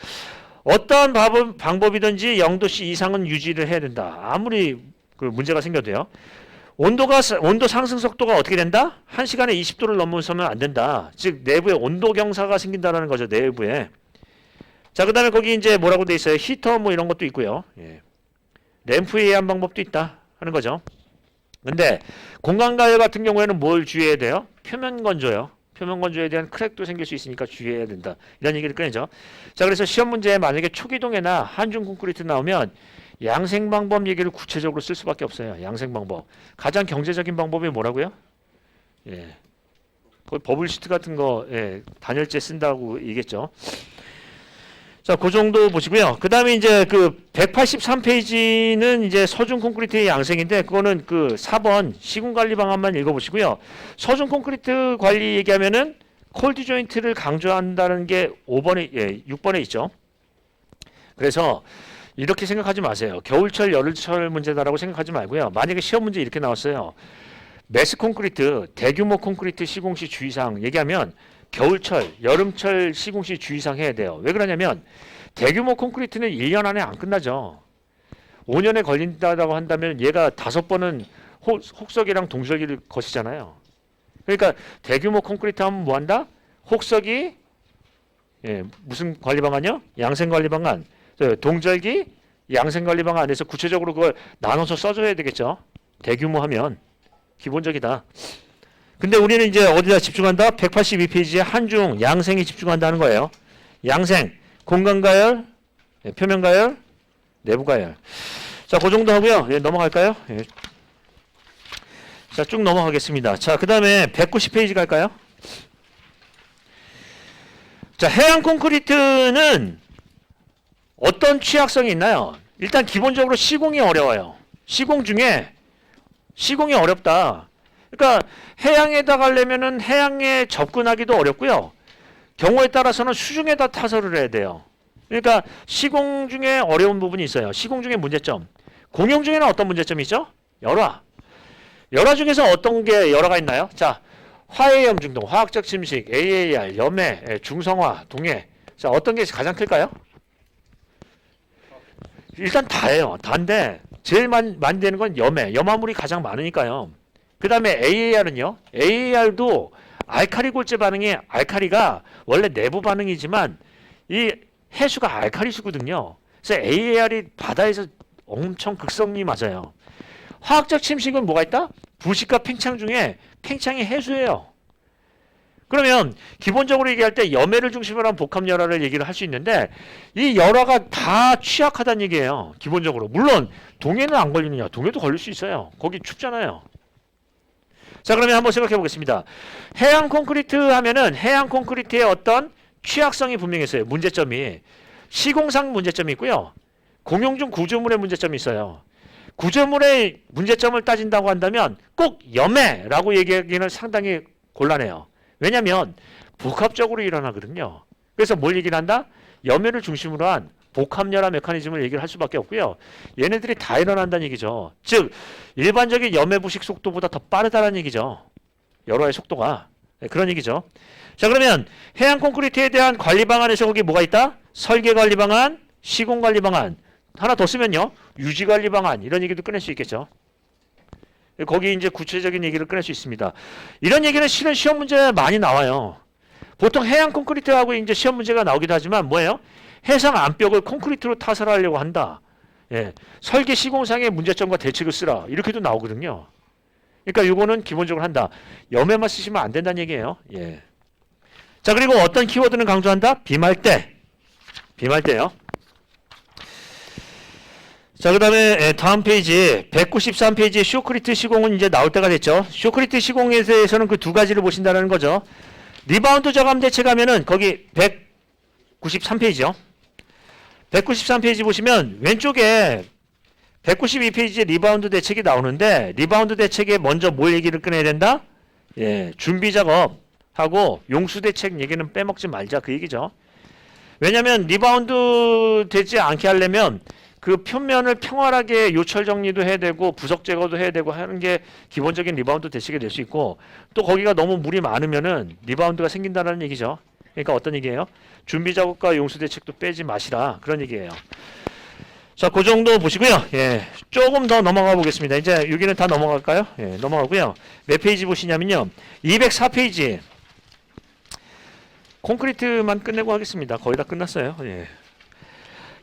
어떠한 방법이든지 0도씨 이상은 유지를 해야 된다. 아무리 그 문제가 생겨도요. 온도 상승 속도가 어떻게 된다? 1시간에 20도를 넘어서면 안 된다. 즉 내부에 온도 경사가 생긴다는 거죠. 내부에. 자, 그다음에 거기 이제 뭐라고 돼 있어요? 히터 뭐 이런 것도 있고요. 램프에 의한 방법도 있다 하는 거죠. 근데 공간 가열 같은 경우에는 뭘 주의해야 돼요? 표면 건조요. 표면 건조에 대한 크랙도 생길 수 있으니까 주의해야 된다. 이런 얘기를 꺼내죠. 자, 그래서 시험 문제에 만약에 초기동에나 한중 콘크리트 나오면 양생 방법 얘기를 구체적으로 쓸 수밖에 없어요. 양생 방법. 가장 경제적인 방법이 뭐라고요? 거의 버블 시트 같은 거 단열재 쓴다고 얘기했죠. 자, 그 정도 보시고요. 그 다음에 이제 그 183페이지는 이제 서준 콘크리트의 양생인데, 그거는 그 4번 시공 관리 방안만 읽어보시고요. 서준 콘크리트 관리 얘기하면은 콜드 조인트를 강조한다는 게 6번에 있죠. 그래서 이렇게 생각하지 마세요. 겨울철, 여름철 문제다라고 생각하지 말고요. 만약에 시험 문제 이렇게 나왔어요. 매스 콘크리트, 대규모 콘크리트 시공 시 주의사항 얘기하면 겨울철, 여름철 시공 시 주의사항 해야 돼요. 왜 그러냐면 대규모 콘크리트는 1년 안에 안 끝나죠. 5년에 걸린다고 한다면 얘가 5번은 혹석이랑 동절기를 거치잖아요. 그러니까 대규모 콘크리트 하면 뭐 한다? 혹서기 무슨 관리 방안이요? 양생 관리 방안. 동절기 양생 관리 방안에서 구체적으로 그걸 나눠서 써줘야 되겠죠. 대규모 하면 기본적이다. 근데 우리는 이제 어디다 집중한다? 182페이지에 한중 양생에 집중한다는 거예요. 양생, 공간 가열, 표면 가열, 내부 가열. 자, 그 정도 하고요. 넘어갈까요? 자, 쭉 넘어가겠습니다. 자, 그 다음에 190페이지 갈까요? 자, 해양 콘크리트는 어떤 취약성이 있나요? 일단 기본적으로 시공이 어려워요. 시공이 어렵다. 그러니까 해양에다 가려면은 해양에 접근하기도 어렵고요. 경우에 따라서는 수중에다 타설을 해야 돼요. 그러니까 시공 중에 어려운 부분이 있어요. 시공 중에 문제점. 공용 중에는 어떤 문제점이 있죠? 열화 중에서 어떤 게 열화가 있나요? 자, 화해염 중동, 화학적 침식, AAR, 염해, 중성화, 동해. 자, 어떤 게 가장 클까요? 일단 다예요. 다인데 제일 많이 되는 건 염화물이 가장 많으니까요. 그 다음에 AAR은요. AAR도 알카리 골재 반응이 알카리가 원래 내부 반응이지만 이 해수가 알카리수거든요. 그래서 AAR이 바다에서 엄청 극성이 맞아요. 화학적 침식은 뭐가 있다? 부식과 팽창 중에 팽창이 해수예요. 그러면 기본적으로 얘기할 때 염해를 중심으로 한 복합열화를 얘기를 할 수 있는데 이 열화가 다 취약하다는 얘기예요. 기본적으로. 물론 동해는 안 걸리느냐? 동해도 걸릴 수 있어요. 거기 춥잖아요. 자, 그러면 한번 생각해 보겠습니다. 해양 콘크리트 하면은 해양 콘크리트의 어떤 취약성이 분명히 있어요. 문제점이. 시공상 문제점이 있고요. 공용중 구조물의 문제점이 있어요. 구조물의 문제점을 따진다고 한다면 꼭 염해라고 얘기하기는 상당히 곤란해요. 왜냐하면 복합적으로 일어나거든요. 그래서 뭘 얘기를 한다? 염해를 중심으로 한 복합열화 메커니즘을 얘기를 할 수밖에 없고요. 얘네들이 다 일어난다는 얘기죠. 즉 일반적인 염해 부식 속도보다 더 빠르다는 얘기죠. 열화의 속도가. 그런 얘기죠. 자, 그러면 해양 콘크리트에 대한 관리 방안에서 거기 뭐가 있다? 설계 관리 방안, 시공 관리 방안. 하나 더 쓰면요. 유지 관리 방안. 이런 얘기도 꺼낼 수 있겠죠. 거기 이제 구체적인 얘기를 꺼낼 수 있습니다. 이런 얘기는 실은 시험 문제에 많이 나와요. 보통 해양 콘크리트하고 이제 시험 문제가 나오기도 하지만 뭐예요? 해상 안벽을 콘크리트로 타설하려고 한다. 설계 시공상의 문제점과 대책을 쓰라. 이렇게도 나오거든요. 그러니까 이거는 기본적으로 한다. 염해만 쓰시면 안 된다는 얘기예요. 자, 그리고 어떤 키워드는 강조한다? 비말대요. 자, 그 다음에 다음 페이지 193페이지 쇼크리트 시공은 이제 나올 때가 됐죠. 쇼크리트 시공에 대해서는 그 두 가지를 보신다는 거죠. 리바운드 저감 대책 하면은 거기 193페이지요. 193페이지 보시면 왼쪽에 192페이지에 리바운드 대책이 나오는데 리바운드 대책에 먼저 뭘 얘기를 꺼내야 된다? 준비 작업하고 용수 대책 얘기는 빼먹지 말자 그 얘기죠. 왜냐하면 리바운드 되지 않게 하려면 그 표면을 평활하게 요철 정리도 해야 되고 부석 제거도 해야 되고 하는 게 기본적인 리바운드 대책이 될 수 있고 또 거기가 너무 물이 많으면은 리바운드가 생긴다는 얘기죠. 그러니까 어떤 얘기예요? 준비 작업과 용수 대책도 빼지 마시라 그런 얘기예요. 자, 그 정도 보시고요. 조금 더 넘어가 보겠습니다. 이제 여기는 다 넘어갈까요? 넘어가고요. 몇 페이지 보시냐면요. 204페이지. 콘크리트만 끝내고 하겠습니다. 거의 다 끝났어요.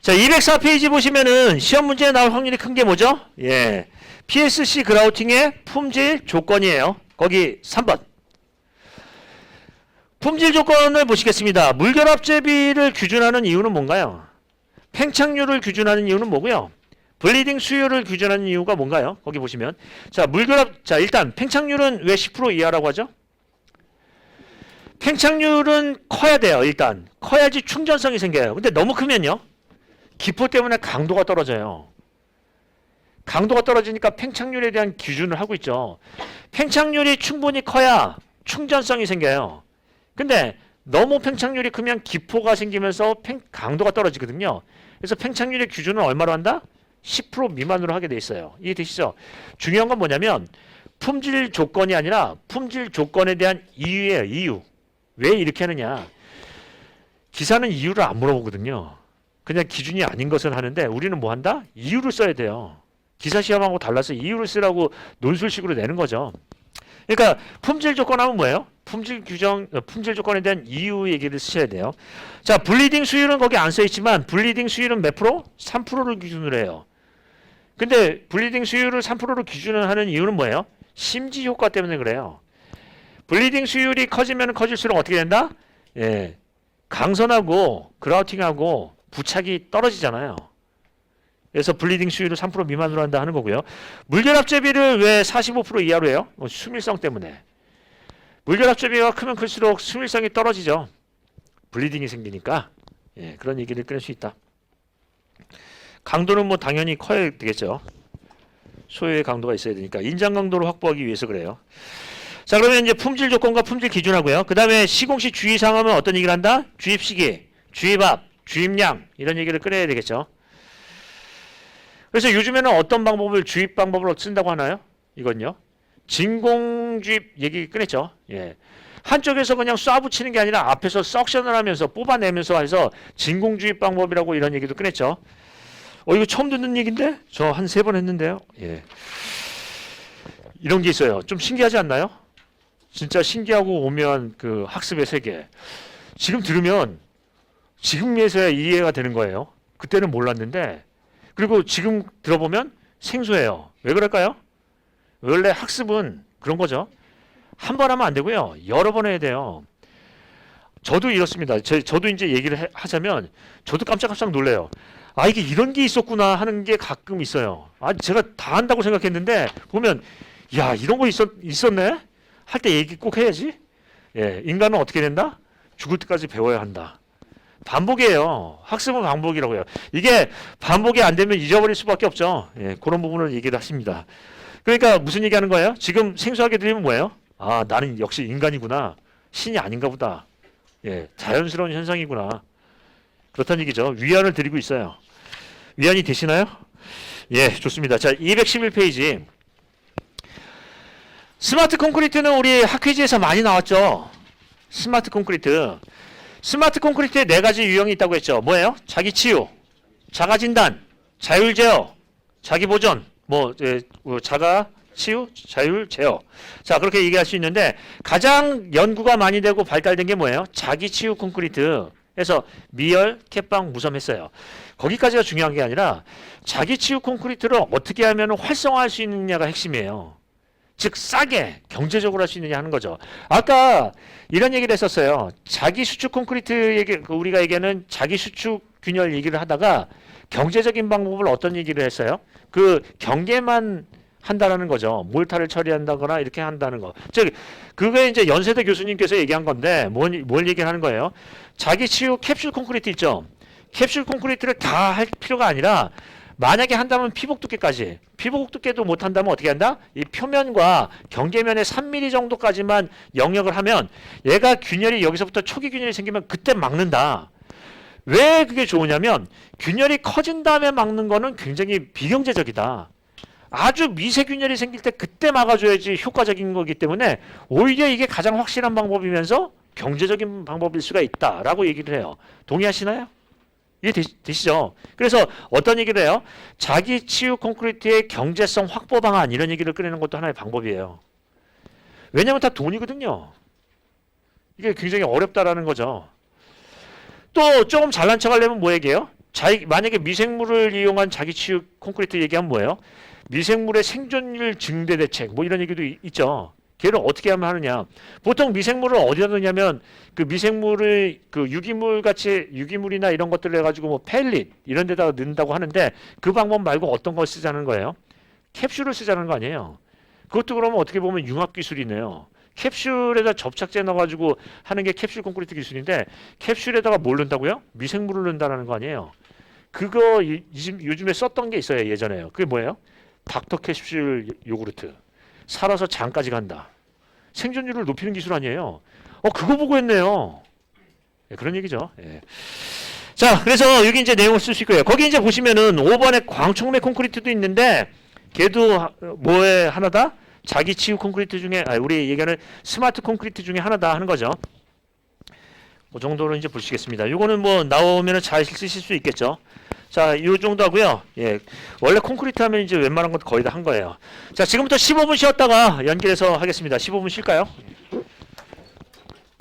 자, 204페이지 보시면은 시험 문제에 나올 확률이 큰 게 뭐죠? PSC 그라우팅의 품질 조건이에요. 거기 3번. 품질 조건을 보시겠습니다. 물결합 제비를 기준하는 이유는 뭔가요? 팽창률을 기준하는 이유는 뭐고요? 블리딩 수율을 기준하는 이유가 뭔가요? 거기 보시면. 자, 물결합, 자, 일단 팽창률은 왜 10% 이하라고 하죠? 팽창률은 커야 돼요, 일단. 커야지 충전성이 생겨요. 근데 너무 크면요? 기포 때문에 강도가 떨어져요. 강도가 떨어지니까 팽창률에 대한 기준을 하고 있죠. 팽창률이 충분히 커야 충전성이 생겨요. 근데 너무 팽창률이 크면 기포가 생기면서 강도가 떨어지거든요. 그래서 팽창률의 기준은 얼마로 한다? 10% 미만으로 하게 돼 있어요. 이해되시죠? 중요한 건 뭐냐면 품질 조건이 아니라 품질 조건에 대한 이유예요. 이유. 왜 이렇게 하느냐. 기사는 이유를 안 물어보거든요. 그냥 기준이 아닌 것을 하는데 우리는 뭐 한다? 이유를 써야 돼요. 기사 시험하고 달라서 이유를 쓰라고 논술식으로 내는 거죠. 그러니까 품질 조건 하면 뭐예요? 품질 규정, 품질 조건에 대한 이유 얘기를 쓰셔야 돼요. 자, 블리딩 수율은 거기 안 써 있지만 블리딩 수율은 몇 프로? 3%를 기준으로 해요. 근데 블리딩 수율을 3%로 기준을 하는 이유는 뭐예요? 심지 효과 때문에 그래요. 블리딩 수율이 커지면 커질수록 어떻게 된다? 예, 강선하고 그라우팅하고 부착이 떨어지잖아요. 그래서 블리딩 수율을 3% 미만으로 한다 하는 거고요. 물결합 제비를 왜 45% 이하로 해요? 수밀성 때문에. 물결합 제비가 크면 클수록 수밀성이 떨어지죠. 블리딩이 생기니까. 예, 그런 얘기를 꺼낼 수 있다. 강도는 뭐 당연히 커야 되겠죠. 소요의 강도가 있어야 되니까. 인장 강도를 확보하기 위해서 그래요. 자, 그러면 이제 품질 조건과 품질 기준하고요. 그 다음에 시공시 주의사항하면 어떤 얘기를 한다? 주입 시기, 주입압, 주입량 이런 얘기를 꺼내야 되겠죠. 그래서 요즘에는 어떤 방법을 주입 방법을 쓴다고 하나요? 이건요. 진공 주입 얘기 꺼냈죠. 예. 한쪽에서 그냥 쏴 붙이는 게 아니라 앞에서 석션을 하면서 뽑아내면서 해서 진공 주입 방법이라고 이런 얘기도 꺼냈죠. 이거 처음 듣는 얘기인데? 저 한 3번 했는데요. 예. 이런 게 있어요. 좀 신기하지 않나요? 진짜 신기하고 오묘한 그 학습의 세계. 지금 들으면 지금에서야 이해가 되는 거예요. 그때는 몰랐는데. 그리고 지금 들어보면 생소해요. 왜 그럴까요? 원래 학습은 그런 거죠. 한 번 하면 안 되고요. 여러 번 해야 돼요. 저도 이렇습니다. 저도 이제 얘기를 하자면 저도 깜짝깜짝 놀래요. 아, 이게 이런 게 있었구나 하는 게 가끔 있어요. 아, 제가 다 한다고 생각했는데 보면 야, 이런 거 있었네? 할 때 얘기 꼭 해야지. 예, 인간은 어떻게 된다? 죽을 때까지 배워야 한다. 반복이에요. 학습은 반복이라고요. 이게 반복이 안 되면 잊어버릴 수밖에 없죠. 예, 그런 부분을 얘기를 하십니다. 그러니까 무슨 얘기하는 거예요? 지금 생소하게 들리면 뭐예요? 아, 나는 역시 인간이구나. 신이 아닌가 보다. 예, 자연스러운 현상이구나. 그렇다는 얘기죠. 위안을 드리고 있어요. 위안이 되시나요? 예, 좋습니다. 자, 211페이지. 스마트 콘크리트는 우리 학회지에서 많이 나왔죠. 스마트 콘크리트. 스마트 콘크리트에 4가지 유형이 있다고 했죠. 뭐예요? 자기 치유, 자가 진단, 자율 제어, 자기 보전, 자가 치유, 자율 제어. 자, 그렇게 얘기할 수 있는데 가장 연구가 많이 되고 발달된 게 뭐예요? 자기 치유 콘크리트. 그래서 미열, 캣방, 무섬 했어요. 거기까지가 중요한 게 아니라 자기 치유 콘크리트를 어떻게 하면 활성화할 수 있느냐가 핵심이에요. 즉 싸게 경제적으로 할 수 있느냐 하는 거죠. 아까 이런 얘기를 했었어요. 자기 수축 콘크리트 얘기, 우리가 얘기하는 자기 수축 균열 얘기를 하다가 경제적인 방법을 어떤 얘기를 했어요? 그 경계만 한다라는 거죠. 몰타를 처리한다거나 이렇게 한다는 거. 즉 그게 이제 연세대 교수님께서 얘기한 건데 뭘 얘기를 하는 거예요? 자기 치유 캡슐 콘크리트 있죠. 캡슐 콘크리트를 다 할 필요가 아니라 만약에 한다면 피복 두께까지. 피복 두께도 못 한다면 어떻게 한다? 이 표면과 경계면의 3mm 정도까지만 영역을 하면 얘가 균열이 여기서부터 초기 균열이 생기면 그때 막는다. 왜 그게 좋으냐면 균열이 커진 다음에 막는 거는 굉장히 비경제적이다. 아주 미세 균열이 생길 때 그때 막아줘야지 효과적인 거기 때문에 오히려 이게 가장 확실한 방법이면서 경제적인 방법일 수가 있다라고 얘기를 해요. 동의하시나요? 이해 되시죠? 그래서 어떤 얘기를 해요? 자기 치유 콘크리트의 경제성 확보 방안 이런 얘기를 꺼내는 것도 하나의 방법이에요. 왜냐하면 다 돈이거든요. 이게 굉장히 어렵다라는 거죠. 또 조금 잘난 척하려면 뭐 얘기해요? 만약에 미생물을 이용한 자기 치유 콘크리트 얘기하면 뭐예요? 미생물의 생존율 증대 대책 뭐 이런 얘기도 있죠. 걔를 어떻게 하면 하느냐? 보통 미생물을 어디다 넣냐면 그 미생물을 그 유기물이나 이런 것들을 해가지고 뭐 펠릿 이런 데다가 넣는다고 하는데 그 방법 말고 어떤 걸 쓰자는 거예요? 캡슐을 쓰자는 거 아니에요? 그것도 그러면 어떻게 보면 융합 기술이네요. 캡슐에다 접착제 넣어가지고 하는 게 캡슐 콘크리트 기술인데 캡슐에다가 뭘 넣는다고요? 미생물을 넣는다는 거 아니에요? 그거 요즘에 썼던 게 있어요. 예전에요. 그게 뭐예요? 닥터 캡슐 요구르트. 살아서 장까지 간다. 생존율을 높이는 기술 아니에요. 그거 보고 했네요. 예, 그런 얘기죠. 예. 자, 그래서 여기 이제 내용을 쓸 수 있고요. 거기 이제 보시면은 5번에 광촉매 콘크리트도 있는데 걔도 뭐의 하나다? 자기 치유 콘크리트 중에 우리 얘기하는 스마트 콘크리트 중에 하나다 하는 거죠. 그 정도로 이제 보시겠습니다. 이거는 뭐 나오면은 잘 쓰실 수 있겠죠. 자, 이 정도 하고요. 예. 원래 콘크리트 하면 이제 웬만한 것도 거의 다 한 거예요. 자, 지금부터 15분 쉬었다가 연결해서 하겠습니다. 15분 쉴까요?